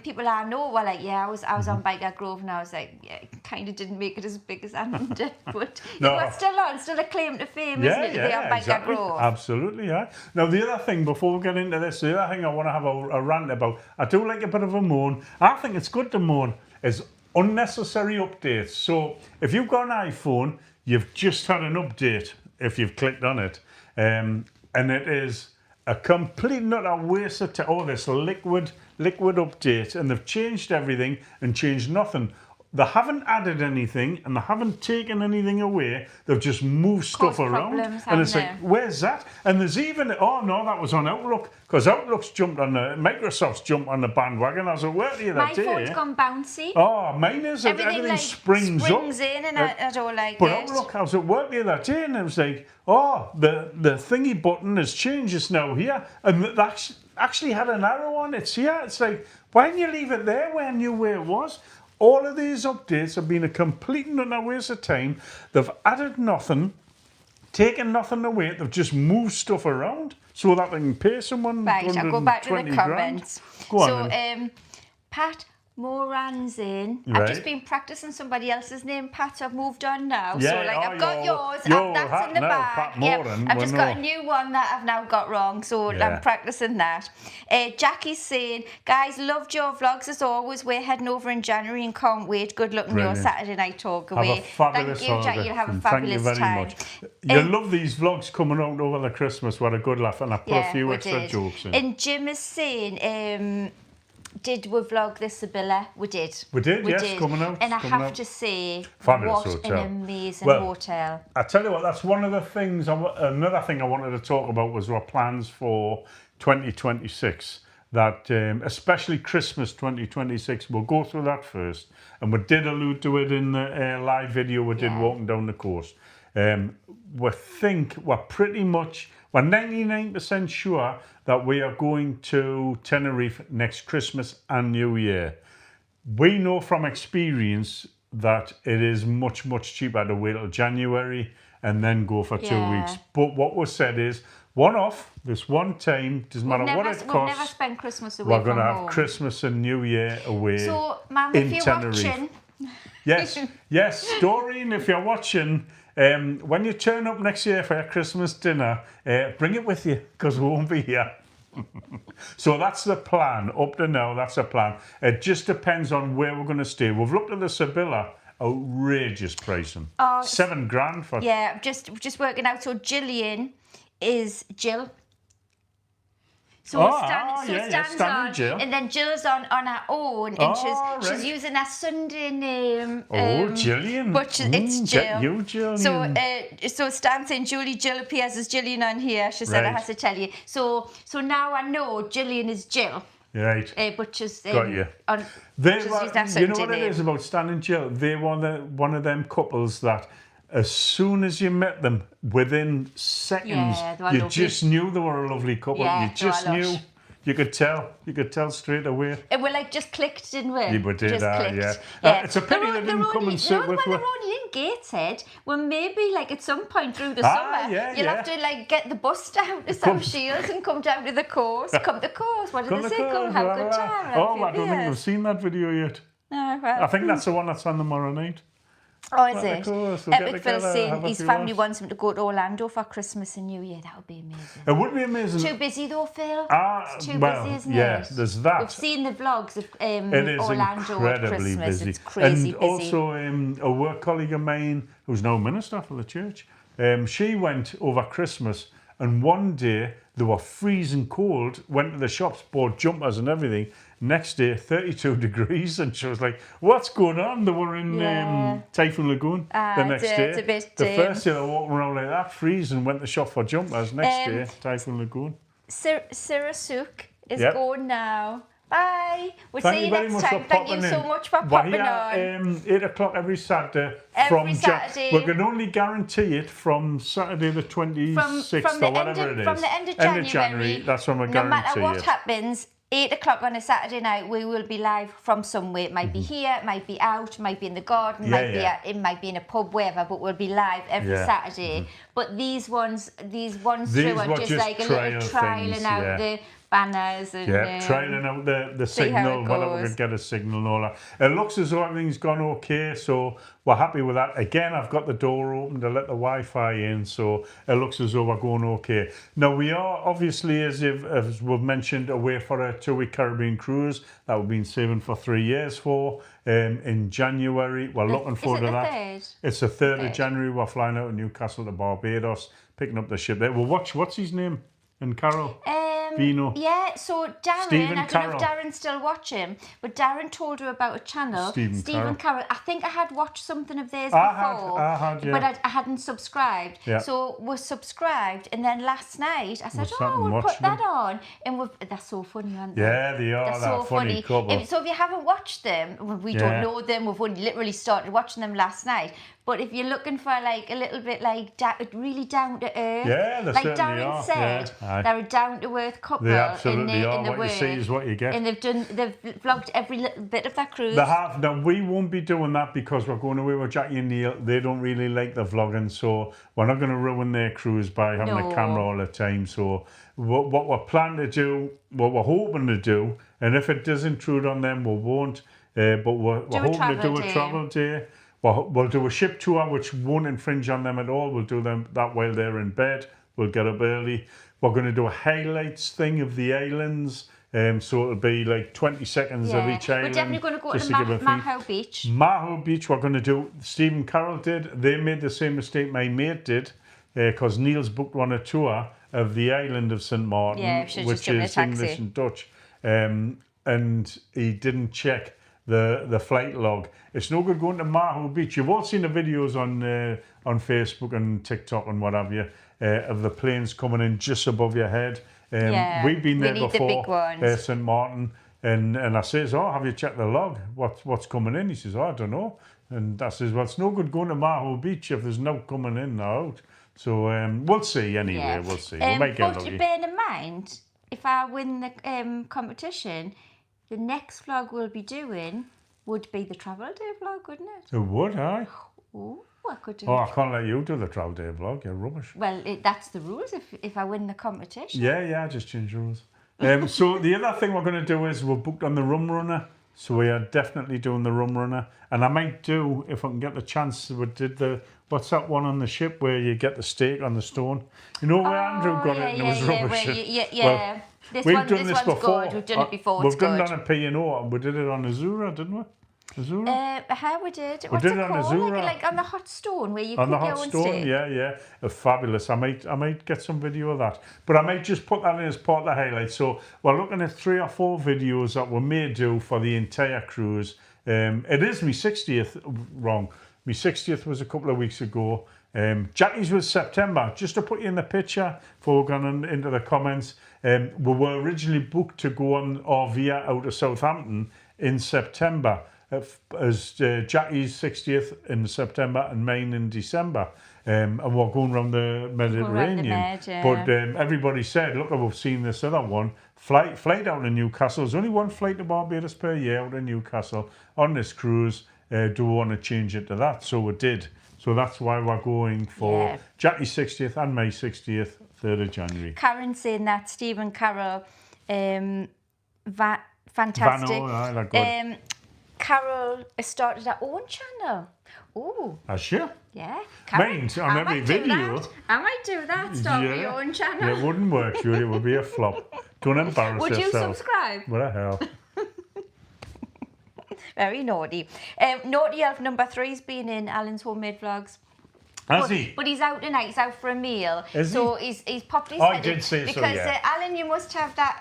people I know were like, yeah, I was on Biker Grove, and I was like, yeah, kind of didn't make it as big as Ant and Dec, but it's still a claim to fame, isn't it? Exactly. Absolutely, yeah. Now, the other thing, before we get into this, the other thing I want to have a rant about, I do like a bit of a moan. I think it's good to moan, is unnecessary updates. So, if you've got an iPhone, you've just had an update, if you've clicked on it, and it is a complete and utter waste of time. This liquid update, and they've changed everything and changed nothing. They haven't added anything and they haven't taken anything away. They've just moved stuff around. And it's like, where's that? And there's even, that was on Outlook, because Outlook's Microsoft's jumped on the bandwagon. I was at work the other day. My phone's gone bouncy. Oh, mine is. Everything springs up. In and I don't like it. But Outlook, I was at work the other day and it was like, the thingy button has changed. It's now here. And that actually had an arrow on it. It's here. It's like, why didn't you leave it there where I knew where it was? All of these updates have been a complete and utter waste of time. They've added nothing, taken nothing away. They've just moved stuff around so that they can pay someone. Right, I'll go back to the comments. Go on. Pat Moran's in. I've just been practicing somebody else's name, Pat. I've moved on now. I've got yours. That's in the back. I've just got a new one that I've now got wrong, so I'm practicing that. Jackie's saying, guys, loved your vlogs as always. We're heading over in January and can't wait. Good luck on your Saturday night Talkaway. Thank you, Jackie. You'll have a fabulous time. Much. You love these vlogs coming out over the Christmas. What a good laugh. And I put a few extra jokes in. And Jim is saying, did we vlog the Sibylla? We did. We did. Coming out. And I have to say, fabulous what hotel. an amazing hotel. I tell you what, that's one of the things, another thing I wanted to talk about was our plans for 2026. That, especially Christmas 2026, we'll go through that first. And we did allude to it in the live video we did walking down the coast. We're 99% sure that we are going to Tenerife next Christmas and New Year. We know from experience that it is much, much cheaper to wait till January and then go for 2 weeks. But what was said is one-off, this one time, doesn't matter what it We've never costs. spent Christmas away We're from going to have home. Christmas and New Year away So, Mum, in if you're Tenerife. watching... Yes, Doreen, if you're watching, when you turn up next year for your Christmas dinner, bring it with you, because we won't be here. So that's the plan. Up to now, that's the plan. It just depends on where we're going to stay. We've looked at the Sevilla, outrageous pricing. $7,000 for... Yeah, just working out. So Gillian is Jill. So Stan's on, Jill. and then Jill's on her own, and she's using her Sunday name. Gillian. But it's Jill. You, Gillian. So Stan's saying Julie Jill appears as Gillian on here. She said I have to tell you. So now I know Gillian is Jill. Right. But just got you. You know what it is about Stan and Jill? They were one of them couples that, as soon as you met them, within seconds, you just knew they were a lovely couple. Yeah, you just knew. You could tell straight away. It were like just clicked, didn't we? You did that, yeah. It's a pity they didn't come and sit with me. They're only in Gateshead. Well, maybe like at some point through the summer, you'll have to like get the bus down to South Shields and come down to the coast. Come to the coast. What did they say? Come have a good time. I don't think I've seen that video yet. No, well. I think that's the one that's on tomorrow night. Oh, is it? Epic Phil's saying his family wants him to go to Orlando for Christmas and New Year. That would be amazing. It would be amazing. Too busy though, Phil. It's too busy, isn't it? There's that. We've seen the vlogs of it is Orlando at Christmas. Busy. It's crazy and busy. Also, a work colleague of mine, who's now minister for the church, she went over Christmas, and one day they were freezing cold, went to the shops, bought jumpers and everything. Next day, 32 degrees, and she was like, what's going on? They were in Typhoon Lagoon the next day. It's a bit, the first day they were walking around like that, freezing, went to shop for jumpers. Next day, Typhoon Lagoon. Sirasuk is going now. Bye. We'll see you next time. Thank you so much for popping on. 8 o'clock every Saturday. Every Saturday. We can only guarantee it from Saturday the 26th or whatever it is. From the end of January. That's when we guarantee it. No matter what happens, 8 o'clock on a Saturday night, we will be live from somewhere. It might be here, it might be out, it might be in the garden, it might be in a pub, wherever, but we'll be live every Saturday. But these ones through are just like a little trialing out the banners and trialing out the signal, whether we could get a signal and all that. It looks as though everything's gone okay, so we're happy with that. Again, I've got the door open to let the Wi-Fi in, so it looks as though we're going okay. Now, we are obviously, as we've mentioned, away for a 2-week Caribbean cruise that we've been saving for 3 years for. In January, we're looking forward to that. It's the 3rd of January. We're flying out of Newcastle to Barbados, picking up the ship there. Well, what's his name? And Carol? Vino. Yeah, so Darren, I don't know if Darren's still watching, but Darren told her about a channel, Stephen Carroll. I think I had watched something of theirs before, but I hadn't subscribed. Yeah. So we're subscribed, and then last night I said, we'll put that on. And they're so funny, aren't they? Yeah, they are. They're so funny couple. So if you haven't watched them, we don't know them, we've only literally started watching them last night. But if you're looking for like a little bit like really down to earth, they like certainly Darren are. said, they're a down to earth couple. They absolutely are. In the what you see is what you get. And they've vlogged every little bit of that cruise. They have. Now we won't be doing that because we're going away with Jackie and Neil. They don't really like the vlogging, so we're not going to ruin their cruise by having a camera all the time. So what we're planning to do, what we're hoping to do, and if it does intrude on them, we won't. But we're hoping to do a travel day. We'll do a ship tour which won't infringe on them at all. We'll do that while they're in bed. We'll get up early. We're going to do a highlights thing of the islands. So it'll be like 20 seconds of each island. We're definitely going to go to Maho Beach. Maho Beach we're going to do. Stephen Carroll did. They made the same mistake my mate did because Neil's booked on a tour of the island of St. Martin, which is English and Dutch. And he didn't check the flight log. It's no good going to Maho Beach. You've all seen the videos on Facebook and TikTok and what have you of the planes coming in just above your head. We've been there before, St. Martin, and I says, have you checked the log? What's coming in? He says, I don't know. And I says, well, it's no good going to Maho Beach if there's no coming in or out. So we'll see anyway, we'll see. We might get lucky. But bear in mind, if I win the competition, the next vlog we'll be doing would be the travel day vlog, wouldn't it? It would, aye. Ooh. I could do Oh, it. I can't let you do the Trial Day vlog. You're rubbish. Well, that's the rules if I win the competition. Yeah, I just changed the rules. So the other thing we're going to do is we're booked on the Rum Runner. So we are definitely doing the Rum Runner. And I might do, if I can get the chance, we did what's that one on the ship where you get the steak on the stone? You know where Andrew got it and it was rubbish? Well, we've done this one's before. good. We've done it before. We've It's done good. it on a P&O and we did it on Azura, didn't we? Azura? How we did? We What's did it it on called? Azura. Like on the hot stone where you On cook the your hot own stone, steak. yeah. Fabulous. I might get some video of that. But I might just put that in as part of the highlights. So we're looking at 3 or 4 videos that we may do for the entire cruise. It is my 60th, wrong. My 60th was a couple of weeks ago. Jackie's was September. Just to put you in the picture before we're going into the comments, we were originally booked to go on RV out of Southampton in September. As Jackie's 60th in September and mine in December. And we're going around the Mediterranean. But everybody said, look, we've seen this other one. Flight out of Newcastle. There's only one flight to Barbados per year out of Newcastle on this cruise. Do we want to change it to that? So we did. So that's why we're going for Jackie's 60th and my 60th, 3rd of January. Karen's saying that, Stephen Carroll, fantastic. Vano, like good. Carol has started her own channel. Oh. Has she? Yeah. Mine, on I every might do video. that. I might do that, start my own channel. It wouldn't work, Julie. It would be a flop. Don't embarrass Would yourself. you subscribe? What the hell? Very naughty. Naughty Elf number 3's been in Alan's homemade vlogs. Has he? But he's out tonight. He's out for a meal. Is so he? he's popped his I head did in. say so, because, yeah. Alan, you must have that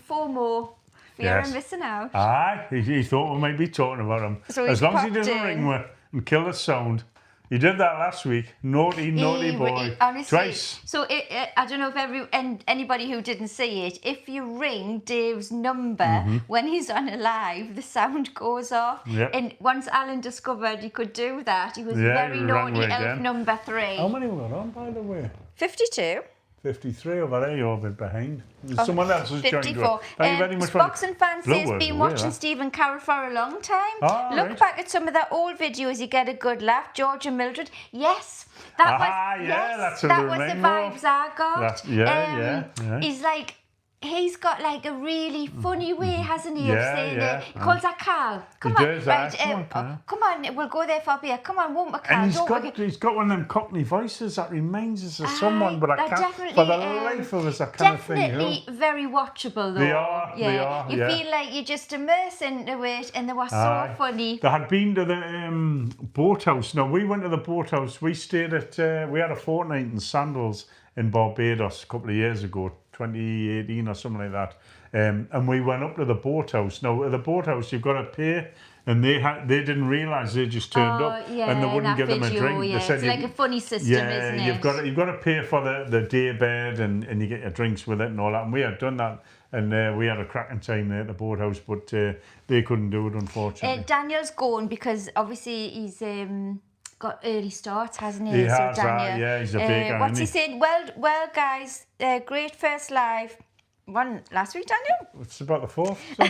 FOMO. Fear of missing out. Aye, he thought we might be talking about him. So as long as he popped doesn't in. ring me and kill the sound. He did that last week. Naughty boy. Honestly, Twice. So I don't know if anybody who didn't see it, if you ring Dave's number when he's on a live, the sound goes off. Yep. And once Alan discovered he could do that, he was Yeah, very he rang naughty me elf again. number 3. How many we got on, by the way? 52. 53 over there, you're a bit behind. Someone else has joined 54. us. Thank you very much for Spox and Fancy has Blowers been away, watching that. Stephen Carroll for a long time. Ah, Look right. back at some of the old videos, you get a good laugh. George and Mildred, yes. That that's a that real was the name, vibes I got. Yeah. He's like, he's got like a really funny way, hasn't he, of Yeah, saying yeah. it. He calls that Carl. Come He on, does, right, come on, Carl. come on, we'll go there for a beer. Come on, won't we, Carl? And Don't he's got one of them Cockney voices that reminds us of someone, but I they're can't, definitely, for the life of us, I can't think of definitely very watchable though. They are, You yeah. feel like you just immerse into it, and they were so funny. They had been to the boathouse. Now, we went to the boathouse. We stayed at, we had a fortnight in Sandals in Barbados a couple of years ago, 2018 or something like that. And we went up to the boathouse. Now, at the boathouse, you've got to pay, and they didn't realise they just turned up, and they wouldn't give them a drink. Yeah. They said It's like a funny system, isn't it? you've got to pay for the day bed, and you get your drinks with it and all that. And we had done that, and we had a cracking time there at the boathouse, but they couldn't do it, unfortunately. Daniel's going because obviously he's got early starts, hasn't he? He has, Daniel, he's a baker. what's he isn't saying? Well, guys, great first live. One last week, Daniel. It's about the 4th. So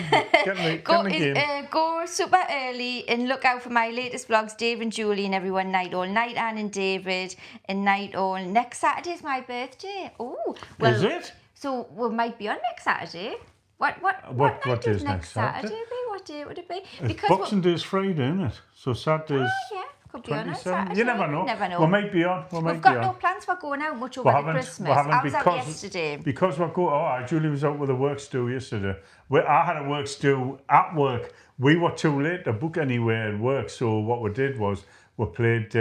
get the game. Go super early and look out for my latest vlogs, Dave and Julie and everyone, Night All, Night Anne and David, and Night All. Next Saturday's my birthday. Oh, well. Is it? So we might be on next Saturday. What What night day is is next next Saturday? Saturday? What day would it be? It's Boxing Day's Friday, isn't it? So Saturday's Oh, yeah. Could be on 27. Saturday. You never know. Never know. We might be on. We've got no plans for going out much over the Christmas. I was out yesterday. Because we're going. Oh, Julie was out with a work stew yesterday. I had a work stew at work. We were too late to book anywhere at work, so what we did was we played.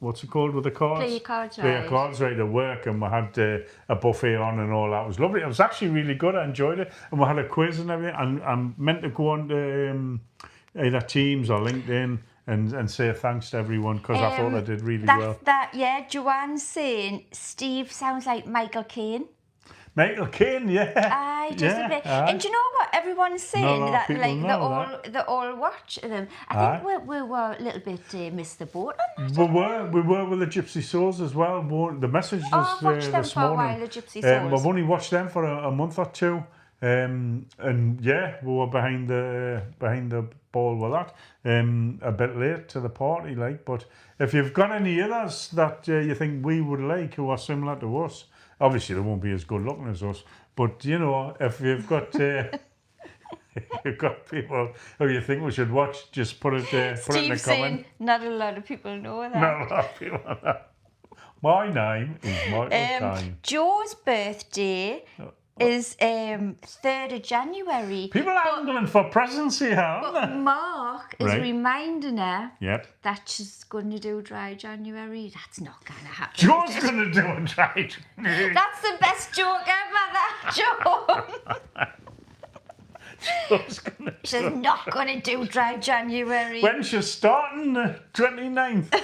What's it called with the cards? Play your cards Play right. your cards right at work, and we had a buffet on and all that. It was lovely. It was actually really good. I enjoyed it, and we had a quiz and everything. And I'm meant to go on to either Teams or LinkedIn and say thanks to everyone because I thought I did really well. Joanne's saying Steve sounds like Michael Caine. Michael Caine, yeah. Aye, just a bit. And do you know what everyone's saying? Not a lot of That people like know they all watch them. I think we were a little bit missed the boat on that. We were with the Gypsy Souls as well. The message was I've watched them this for a morning. while, the Gypsy Souls. We've only watched them for a month or two. And yeah, we were behind the ball with that. A bit late to the party, like. But if you've got any others that you think we would like who are similar to us, obviously they won't be as good looking as us. But you know, if you've got you've got people who you think we should watch, just put it in the Steve's saying comment. not a lot of people know that. Not a lot of people know that. My name is Michael Kine. Joe's birthday is 3rd of January. People are angling for presents here, aren't But they? Mark is Right. reminding her Yep. that she's going to do dry January. That's not going to happen. Joe's going to do it right. That's the best joke ever, that Joe. Joe's going to She's not going to do dry January. When she's starting the 29th.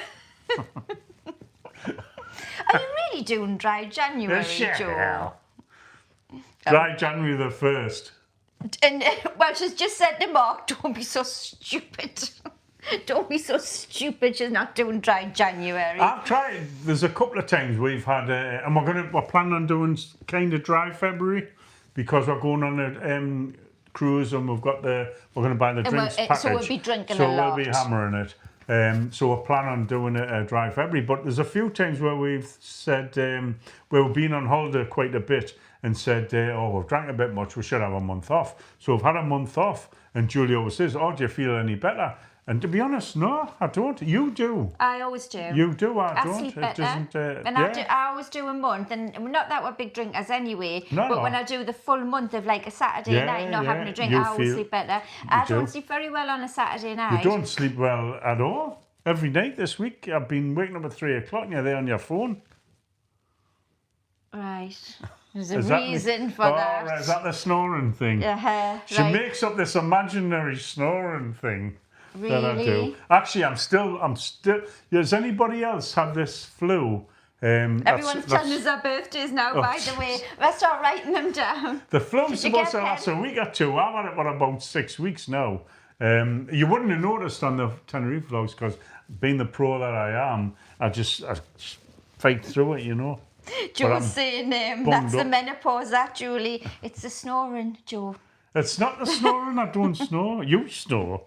Are you really doing dry January, Joe? Dry January the 1st. And well, she's just said to Mark, don't be so stupid. Don't be so stupid. She's not doing dry January. I've tried. There's a couple of times we've had, and we're planning on doing kind of dry February because we're going on a cruise and we're going to buy the drinks package. So we'll be drinking so a lot. we'll be hammering it. So we're planning on doing a dry February. But there's a few times where we've said we've been on holiday quite a bit and said, we've drank a bit much. We should have a month off. So we've had a month off, and Julie always says, "Oh, do you feel any better?" And to be honest, no, I don't. You do. I always do. You do. I don't. sleep It better. doesn't. And I always do a month, and not that we're big drinkers anyway. No, but no. when I do the full month of like a Saturday night, not having a drink, you I always feel- sleep better. I do. don't sleep very well on a Saturday night. You don't sleep well at all. Every night this week, I've been waking up at 3 o'clock and you're there on your phone. Right. There's a Is that reason for oh, that. Right, is that the snoring thing? She right. makes up this imaginary snoring thing that I do. Really? Actually, I'm still. Has anybody else had this flu? Everyone's telling us our birthdays now, by the way. Let's start writing them down. The flu's You supposed get to last pen? a week or two. I've had it for about 6 weeks now. You wouldn't have noticed on the Tenerife vlogs because being the pro that I am, I just fight through it, you know. Joe's saying that's the menopause, that, Julie. It's the snoring, Joe. It's not the snoring. I don't snore. You snore.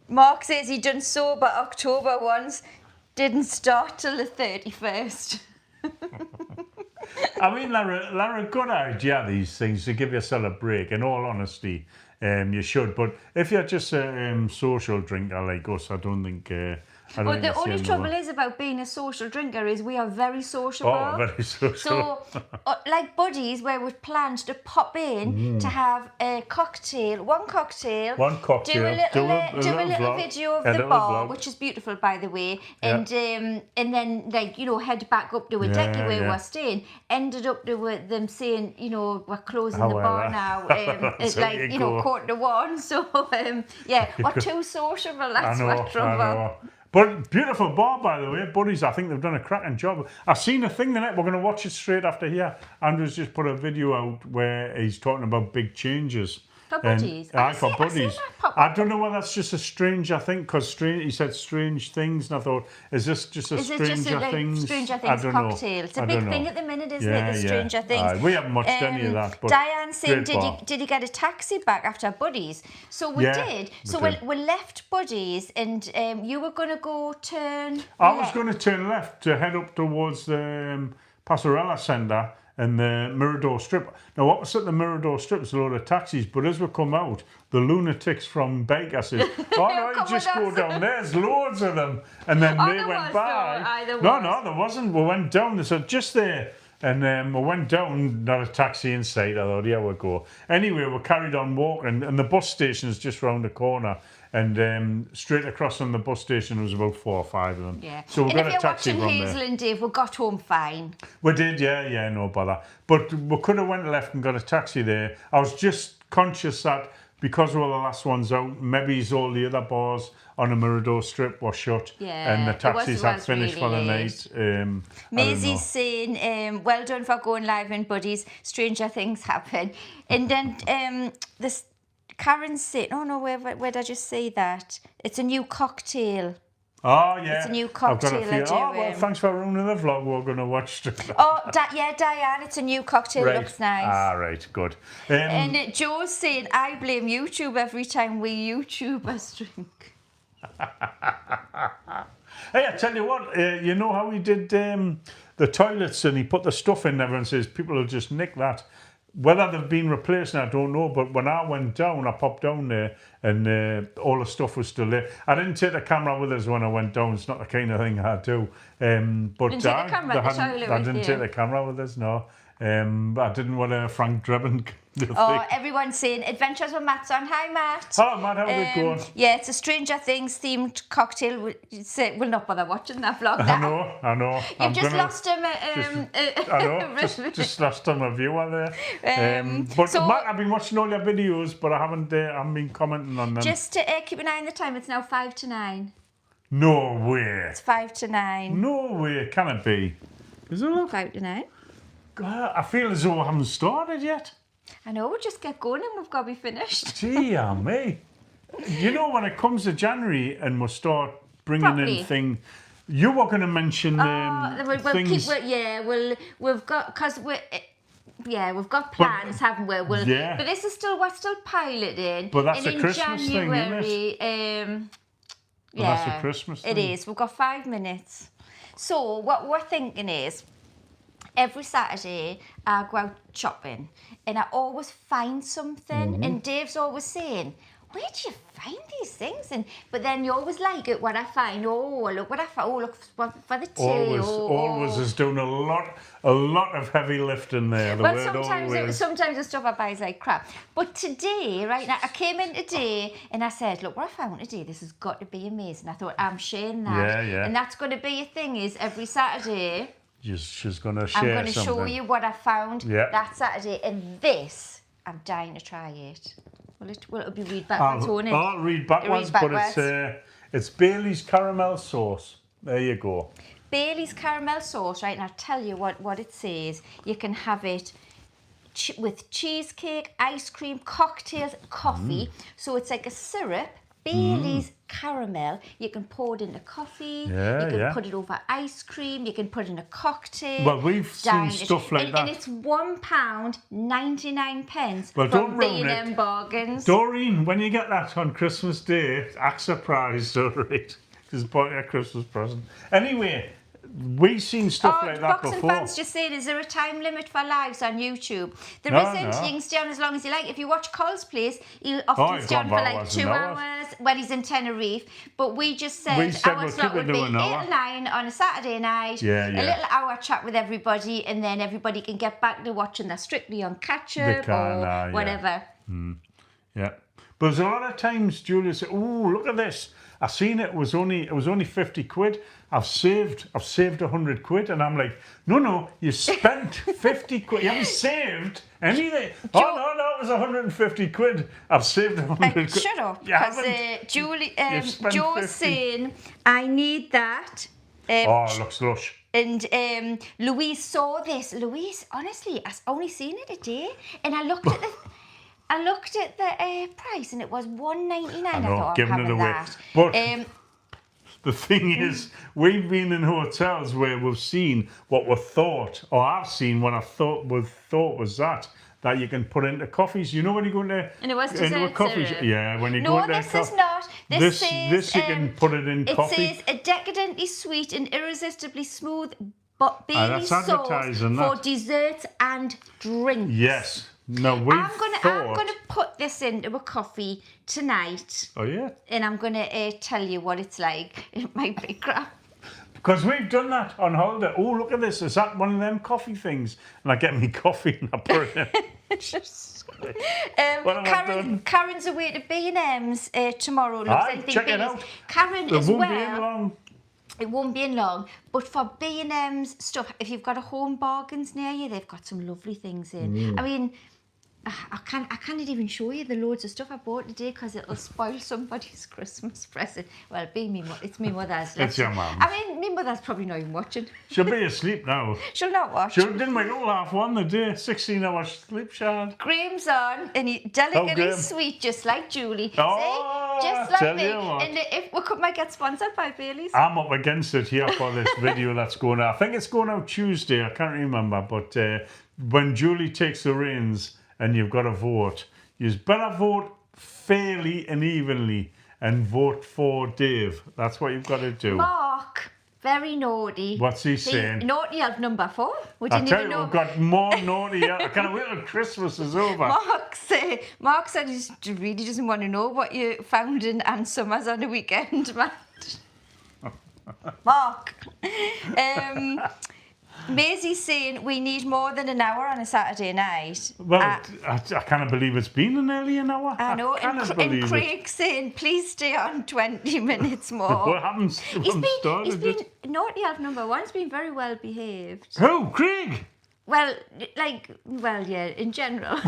Mark says he done sober October once, didn't start till the 31st. I mean, they're a good idea, these things, to give yourself a break. In all honesty, you should. But if you're just a social drinker like us, I don't think... But the only trouble is about being a social drinker is we are very sociable. Oh, very social. So, like buddies, where we've planned to pop in to have a cocktail, one cocktail, do a little vlog, video of a the little bar, vlog. which is beautiful, by the way, Yeah. and then like head back up to a decky where yeah. we're staying. Ended up to them saying, we're closing the well, bar now. It's so like you go. 1:45. So we're too sociable. That's what trouble. I know. But beautiful bar, by the way, buddies. I think they've done a cracking job. I've seen a thing tonight. We're going to watch it straight after here. Andrew's just put a video out where he's talking about big changes. For buddies. Aye, I've for seen buddies. that pop I don't know whether that's just a stranger thing, because he said strange things, and I thought, is this just a Is it Stranger just a Things? Stranger I Things don't cocktail? know. It's a I big don't thing know. at the minute, isn't it? The Stranger Things. Aye, we haven't watched any of that. But Diane saying, great bar. did you get a taxi back after Buddies? So we Yeah, did. we So did. we left Buddies, and you were going to go turn. I was going to turn left to head up towards the Passerella Centre and the Mirador Strip. Now, opposite the Mirador Strip is a load of taxis, but as we come out, the lunatics from Baker said, "Oh no, you Come just with go us." down. There's loads of them." And then they there went was, by. though. Aye, there No, was. no, there wasn't. We went down. They said, "Just there." And we went down, not a taxi in sight. I thought, here we go. Anyway, we carried on walking, and the bus station is just round the corner. And straight across from the bus station was about 4 or 5 of them. Yeah. So we And got if a you're taxi watching from Hazel there. and Dave, we got home fine. We did, yeah, no bother. But we could have went left and got a taxi there. I was just conscious that because we were the last ones out, maybe all the other bars on the Mirador Strip were shut. Yeah, And the it was- taxis it had was finished really for the late. night. I don't Maisie's know. saying, well done for going live in Buddies. Stranger things happen. And then Karen said, oh no, where did I just say that? It's a new cocktail. Oh, yeah. It's a new I've got cocktail a few. I do, Oh, well, thanks for ruining the vlog. We're going to watch it. Oh, yeah, Diane, it's a new cocktail. Right. Looks nice. Ah, right, good. And Joe's saying, I blame YouTube every time we YouTubers drink. Hey, I tell you what, you know how he did the toilets and he put the stuff in there and says people will just nick that. Whether they've been replaced, I don't know, but when I went down, I popped down there and all the stuff was still there. I didn't take the camera with us when I went down. It's not the kind of thing I do. But Didn't take the camera at the toilet I with didn't you? take the camera with us, no. But I didn't want Frank Drebin to Oh, think. everyone's saying Adventures with Matt's on. Hi, Matt. Hello, Matt, how's it going? Yeah, it's a Stranger Things themed cocktail. We'll not bother watching that vlog now. I know. You've just lost him. I know, just lost on my viewer there. But so- Matt, I've been watching all your videos, but I haven't been commenting on them. Just to keep an eye on the time, it's now 5 to 9. No way. It's 5 to 9. No way, can it be? Is it? Look? 5 to 9. God, I feel as though I haven't started yet. I know, we'll just get going and we've got to be finished. Gee, me. You know, when it comes to January and we'll start bringing Properly. in things, you were going to mention We'll things. we've got, because we've got plans, haven't we? Yeah. But we're still piloting. But that's and a in Christmas thing, isn't January, Well, that's a Christmas It thing. is. We've got 5 minutes. So what we're thinking is, every Saturday I go out shopping and I always find something. Mm-hmm. And Dave's always saying, where do you find these things? But then you always like it when I find, oh, look what I found. Oh, look for the tea. Always is doing a lot of heavy lifting there. Well, sometimes the stuff I buy is like crap. But today, right now, I came in today and I said, look what I found today. This has got to be amazing. I thought, I'm sharing that. Yeah. And that's going to be a thing, is every Saturday, She's going to share I'm going to something. show you what I found Yeah. that Saturday. And this, I'm dying to try it. It'll be read backwards, won't it? I'll read backwards, but it's Bailey's caramel sauce. There you go. Bailey's caramel sauce, right? And I'll tell you what it says. You can have it with cheesecake, ice cream, cocktails, coffee. So it's like a syrup. Bailey's caramel. You can pour it into coffee. Yeah, you can yeah. put it over ice cream. You can put it in a cocktail. Well, we've seen stuff like that. And it's £1.99 Well, from don't ruin B&M it. Bargains. Doreen, when you get that on Christmas Day, act surprised, all right? Because it's part of your Christmas present. Anyway, we've seen stuff like that Boxing before. fans just saying, is there a time limit for lives on YouTube? There No, isn't. no. You can stay on as long as you like. If you watch Cole's Place, he'll often he's stay on gone for for like hours 2 and hours. hours when he's in Tenerife. But we just said, We said our we'll slot keep it would be to an 8 hour. or 9 on a Saturday night. Yeah, A yeah. little hour chat with everybody, and then everybody can get back to watching that Strictly on catch They up can, or yeah. whatever. Yeah. But there's a lot of times Julia said, oh, look at this. I seen it was only 50 quid. I've saved 100 quid. And I'm like, no, you spent 50 quid. You haven't saved anything. Oh, no, it was 150 quid. I've saved 100 quid. Shut up, You because haven't. You've spent Joe's 50. saying, I need that. Oh, it looks lush. And Louise saw this. Louise, honestly, I've only seen it a day, and I looked at the price, and it was $1.99. I know, thought, I'm giving it having away. that. But the thing is, we've been in hotels where we've seen what we thought, or I've seen what I thought was that you can put into coffees. You know when you go into And it was into a dessert coffee syrup. shop. Yeah, when you go No, into this is not. This says, this you can put it in coffee. It says a decadently sweet and irresistibly smooth but Bailey that's sauce advertising for that. desserts and drinks. Yes. No, we've I'm thought. gonna put this into a coffee tonight, Oh yeah. and I'm gonna tell you what it's like. It might be crap. Because we've done that on holiday. Oh, look at this. Is that one of them coffee things? And I get me coffee and I put it in. What have I done? Karen's away to B&M's tomorrow. Looks Aye, anything check it big as- out. Karen It as won't well. be in long. It won't be in long, but for B&M's stuff, if you've got a Home Bargains near you, they've got some lovely things in. I mean, I can't even show you the loads of stuff I bought today because it'll spoil somebody's Christmas present. Well, it's me mother's. It's your mum. I mean, my mother's probably not even watching. She'll be asleep now. She'll not watch. Didn't we all have one the day? 16-hour sleep, Shad. Graham's on, and he's Oh, delicately Graham. sweet, just like Julie. Oh, Just I like tell me. you what. And if we might get sponsored by Bailey's. I'm up against it here for this video that's going out. I think it's going out Tuesday. I can't remember. But when Julie takes the reins and you've got to vote, you better vote fairly and evenly and vote for Dave. That's what you've got to do. Mark, very naughty. What's he saying? Naughty elf number 4. We I didn't tell even you, know. we've got more naughty here. I can't wait till Christmas is over. Mark said he really doesn't want to know what you found in Ann Summers on a weekend, man. Mark. Maisie's saying we need more than an hour on a Saturday night. Well, I can't believe it's been nearly an hour. I know, and believe Craig's saying please stay on 20 minutes more. What happens? He's been naughty elf number 1's been very well behaved. Who? Craig? Well, yeah, in general.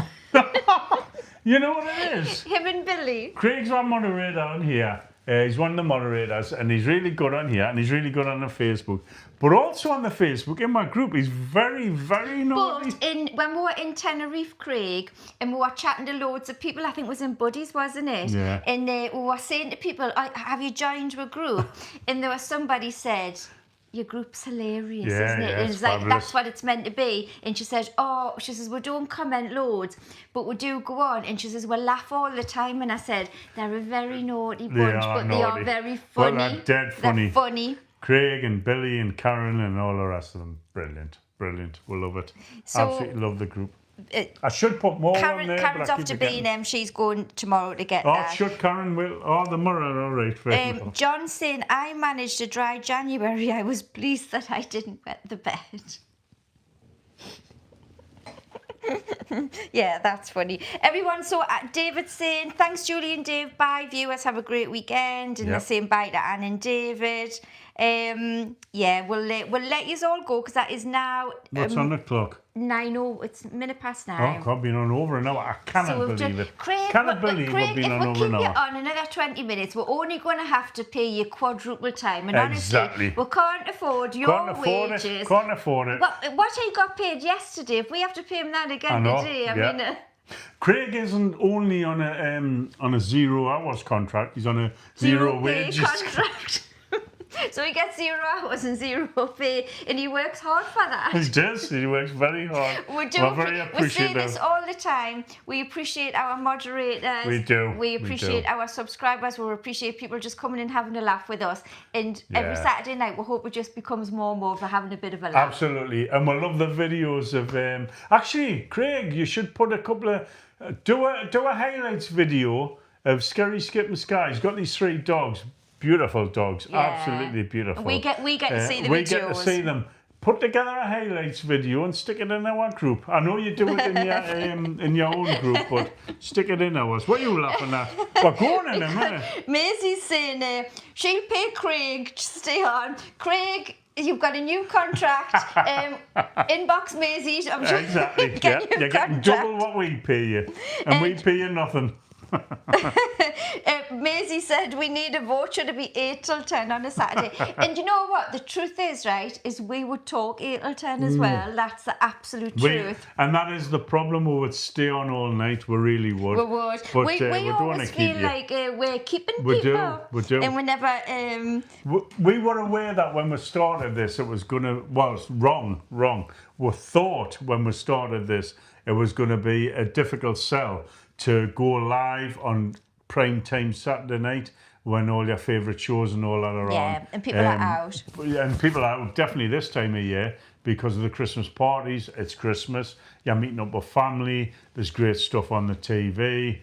You know what it is? Him and Billy. Craig's our moderator on here. He's one of the moderators, and he's really good on here, and he's really good on the Facebook. But also on the Facebook, in my group, he's very, very naughty. But when we were in Tenerife, Craig, and we were chatting to loads of people, I think it was in Buddies, wasn't it? Yeah. And we were saying to people, have you joined a group? And there was somebody said, your group's hilarious, isn't it? Yeah, And it's like, fabulous. that's what it's meant to be. And she says, we don't comment loads, but we do go on. And she says, we laugh all the time. And I said, they're a very naughty bunch, they are very funny. Well, they're dead funny. They're funny. Craig and Billy and Karen and all the rest of them. Brilliant, brilliant. We love it. So, absolutely love the group. I should put more on there, Karen's but I off keep to forgetting. B&M. She's going tomorrow to get Oh, that. should Karen will? Oh, the mirror, all right. Very well. John's saying, I managed a dry January. I was pleased that I didn't wet the bed. Yeah, that's funny. Everyone, so David's saying, thanks, Julie and Dave. Bye, viewers. Have a great weekend. And they're saying bye to Anne and David. Yeah, we'll let you all go because that is now... What's on the clock? 9:00. It's minute past 9. Oh, God, been on over an hour. I cannot believe it. Craig, Cannot believe Craig, we've been if on we over keep an you hour. on another 20 minutes, we're only going to have to pay you quadruple time. And Exactly. honestly, we can't afford your wages. Can't afford it. What he got paid yesterday, if we have to pay him that again today, I mean... Craig isn't only on a 0 hours contract. He's on a zero wages contract. So he gets 0 hours and 0 pay, and he works hard for that. He does. He works very hard. We're very we appreciative. say this all the time. We appreciate our moderators. We do. We appreciate our subscribers. We appreciate people just coming and having a laugh with us. And every Saturday night, we hope it just becomes more and more for having a bit of a laugh. Absolutely. And we love the videos of... Actually, Craig, you should put a couple of... do a highlights video of Scary Skip and Sky. He's got these 3 dogs. Beautiful dogs, absolutely beautiful. We get to see the videos. We get to see them. Put together a highlights video and stick it in our group. I know you do it in your own group, but stick it in ours. What are you laughing at? We're going in a minute. Maisie's saying she'll pay Craig to stay on. Craig, you've got a new contract. Inbox Maisie. I'm sure Exactly. You're getting double what we pay you, and we pay you nothing. Maisie said we need a voucher to be 8 till 10 on a Saturday. And you know what? The truth is, right, is we would talk 8 till 10 as well. That's the absolute truth. And that is the problem. We would stay on all night. We really would. We would. But we don't always feel like we're keeping we people. We do. And we never... We were aware that when we started this, it was going to... Well, it's wrong. We thought when we started this, it was going to be a difficult sell to go live on prime time Saturday night when all your favourite shows and all that are on. Yeah, and people are out. And people are out definitely this time of year because of the Christmas parties. It's Christmas. You're meeting up with family. There's great stuff on the TV,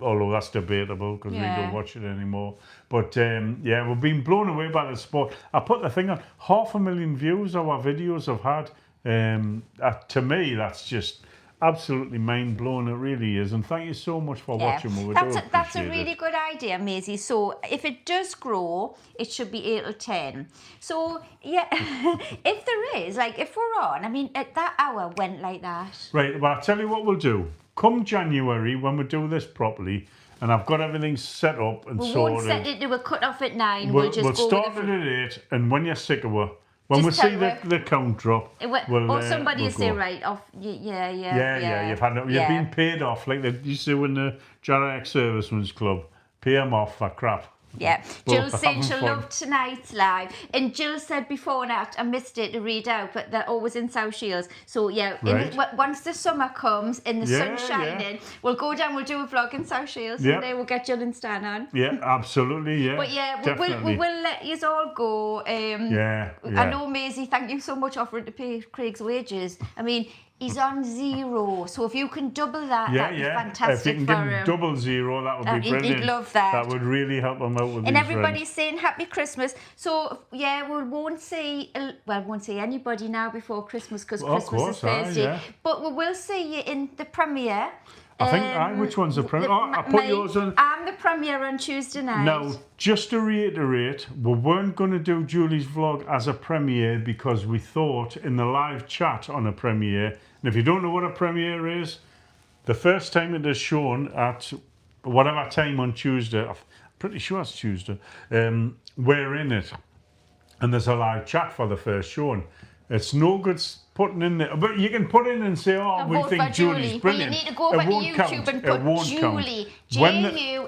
although that's debatable because we don't watch it anymore. But we've been blown away by the sport. I put the thing on, 500,000 views our videos have had. To me, that's just... absolutely mind-blowing, it really is. And thank you so much for watching. That's a really good idea, Maisie. So if it does grow, it should be 8 till 10. So, yeah, if there is, like, if we're on, I mean, at that hour went like that. Right, well, I'll tell you what we'll do. Come January, when we do this properly, and I've got everything set up and sorted. We won't set it to a cut-off at 9. We'll just go start it at 8, and when you're sick of it, when we just see the count drop, or somebody will say, right, off, yeah. You've been paid off, like they used to do in the Jarrett Servicemen's Club. pay them off for crap. Yeah, But Jill saying having she'll fun. love tonight's live. And Jill said before that, I missed it to read out, but they're always in South Shields. So yeah, Right. once the summer comes and the Yeah, sun's shining, we'll go down, we'll do a vlog in South Shields. Yeah. And then we'll get Jill and Stan on. Yeah, absolutely, yeah. But yeah, definitely. we'll let you all go. Yeah. I know, Maisie, thank you so much for offering to pay Craig's wages. I mean, he's on 0, so if you can double that, that'd be fantastic if you for can him. give him 0, that would be brilliant. He'd love that. That would really help him out with And his everybody's saying Happy Christmas. So yeah, we won't see anybody now before Christmas because Christmas is Thursday. yeah. But we will see you in the premiere. I think, which one's the premiere? Oh, I put yours on. I'm the premiere on Tuesday night. Now, just to reiterate, we weren't going to do Julie's vlog as a premiere because we thought in the live chat on a premiere, and if you don't know what a premiere is, the first time it is shown at whatever time on Tuesday, I'm pretty sure it's Tuesday, we're in it. And there's a live chat for the first showing. It's no good putting in there, but you can put in and say, oh, we think Julie's brilliant. But you need to go back to YouTube and put Julie, Julie.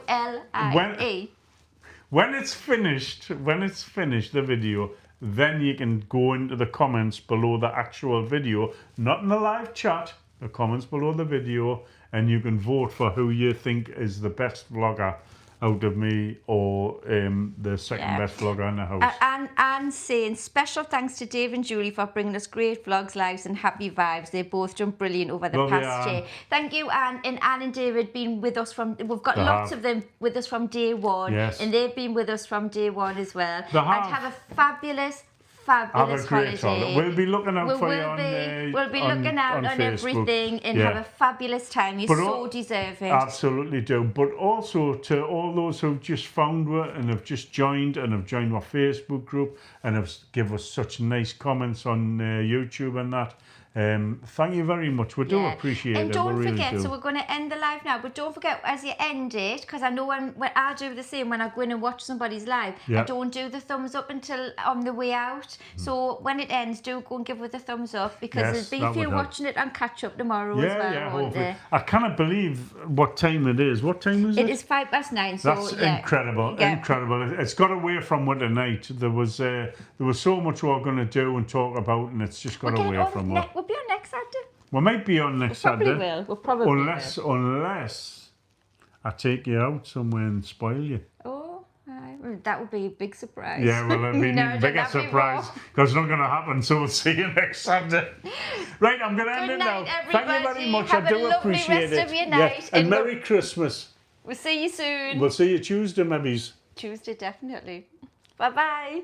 When it's finished, the video, then you can go into the comments below the actual video, not in the live chat, the comments below the video, and you can vote for who you think is the best vlogger out of me or the second best vlogger in the house. And saying special thanks to Dave and Julie for bringing us great vlogs, lives and happy vibes. They've both done brilliant over the past year. Thank you, Anne. And Anne and David been with us from, we've got lots of them with us from day one. Yes. And they've been with us from day one as well. They have. And have a fabulous Have a great holiday. We'll be looking out for you on We'll be looking out on Facebook. everything and have a fabulous time. You so deserve it. Absolutely do. But also to all those who've just found us and have just joined and have joined our Facebook group and have given us such nice comments on YouTube and that. Thank you very much. We do appreciate it. And don't we really forget, do. so we're going to end the live now, but don't forget as you end it, because I know when I do the same when I go in and watch somebody's live, I don't do the thumbs up until on the way out. So when it ends, do go and give it a thumbs up because there'll be a few watching it on catch up tomorrow as well. Hopefully. I cannot believe what time it is. What time is it? It is 9:05. So that's incredible. Incredible. It's got away from what tonight. There was so much we were going to do and talk about, and it's just got away from what. We'll be on next Saturday. We might be on next Saturday. We'll probably will. Unless I take you out somewhere and spoil you. Oh, that would be a big surprise. Yeah, well, it'd be a bigger surprise because it's not going to happen. So we'll see you next Saturday. Right, I'm going to end it now. Everybody. Thank you very much. Have I do a lovely appreciate rest it. of your night. And Merry Christmas. We'll see you soon. We'll see you Tuesday, maybe. Tuesday, definitely. Bye-bye.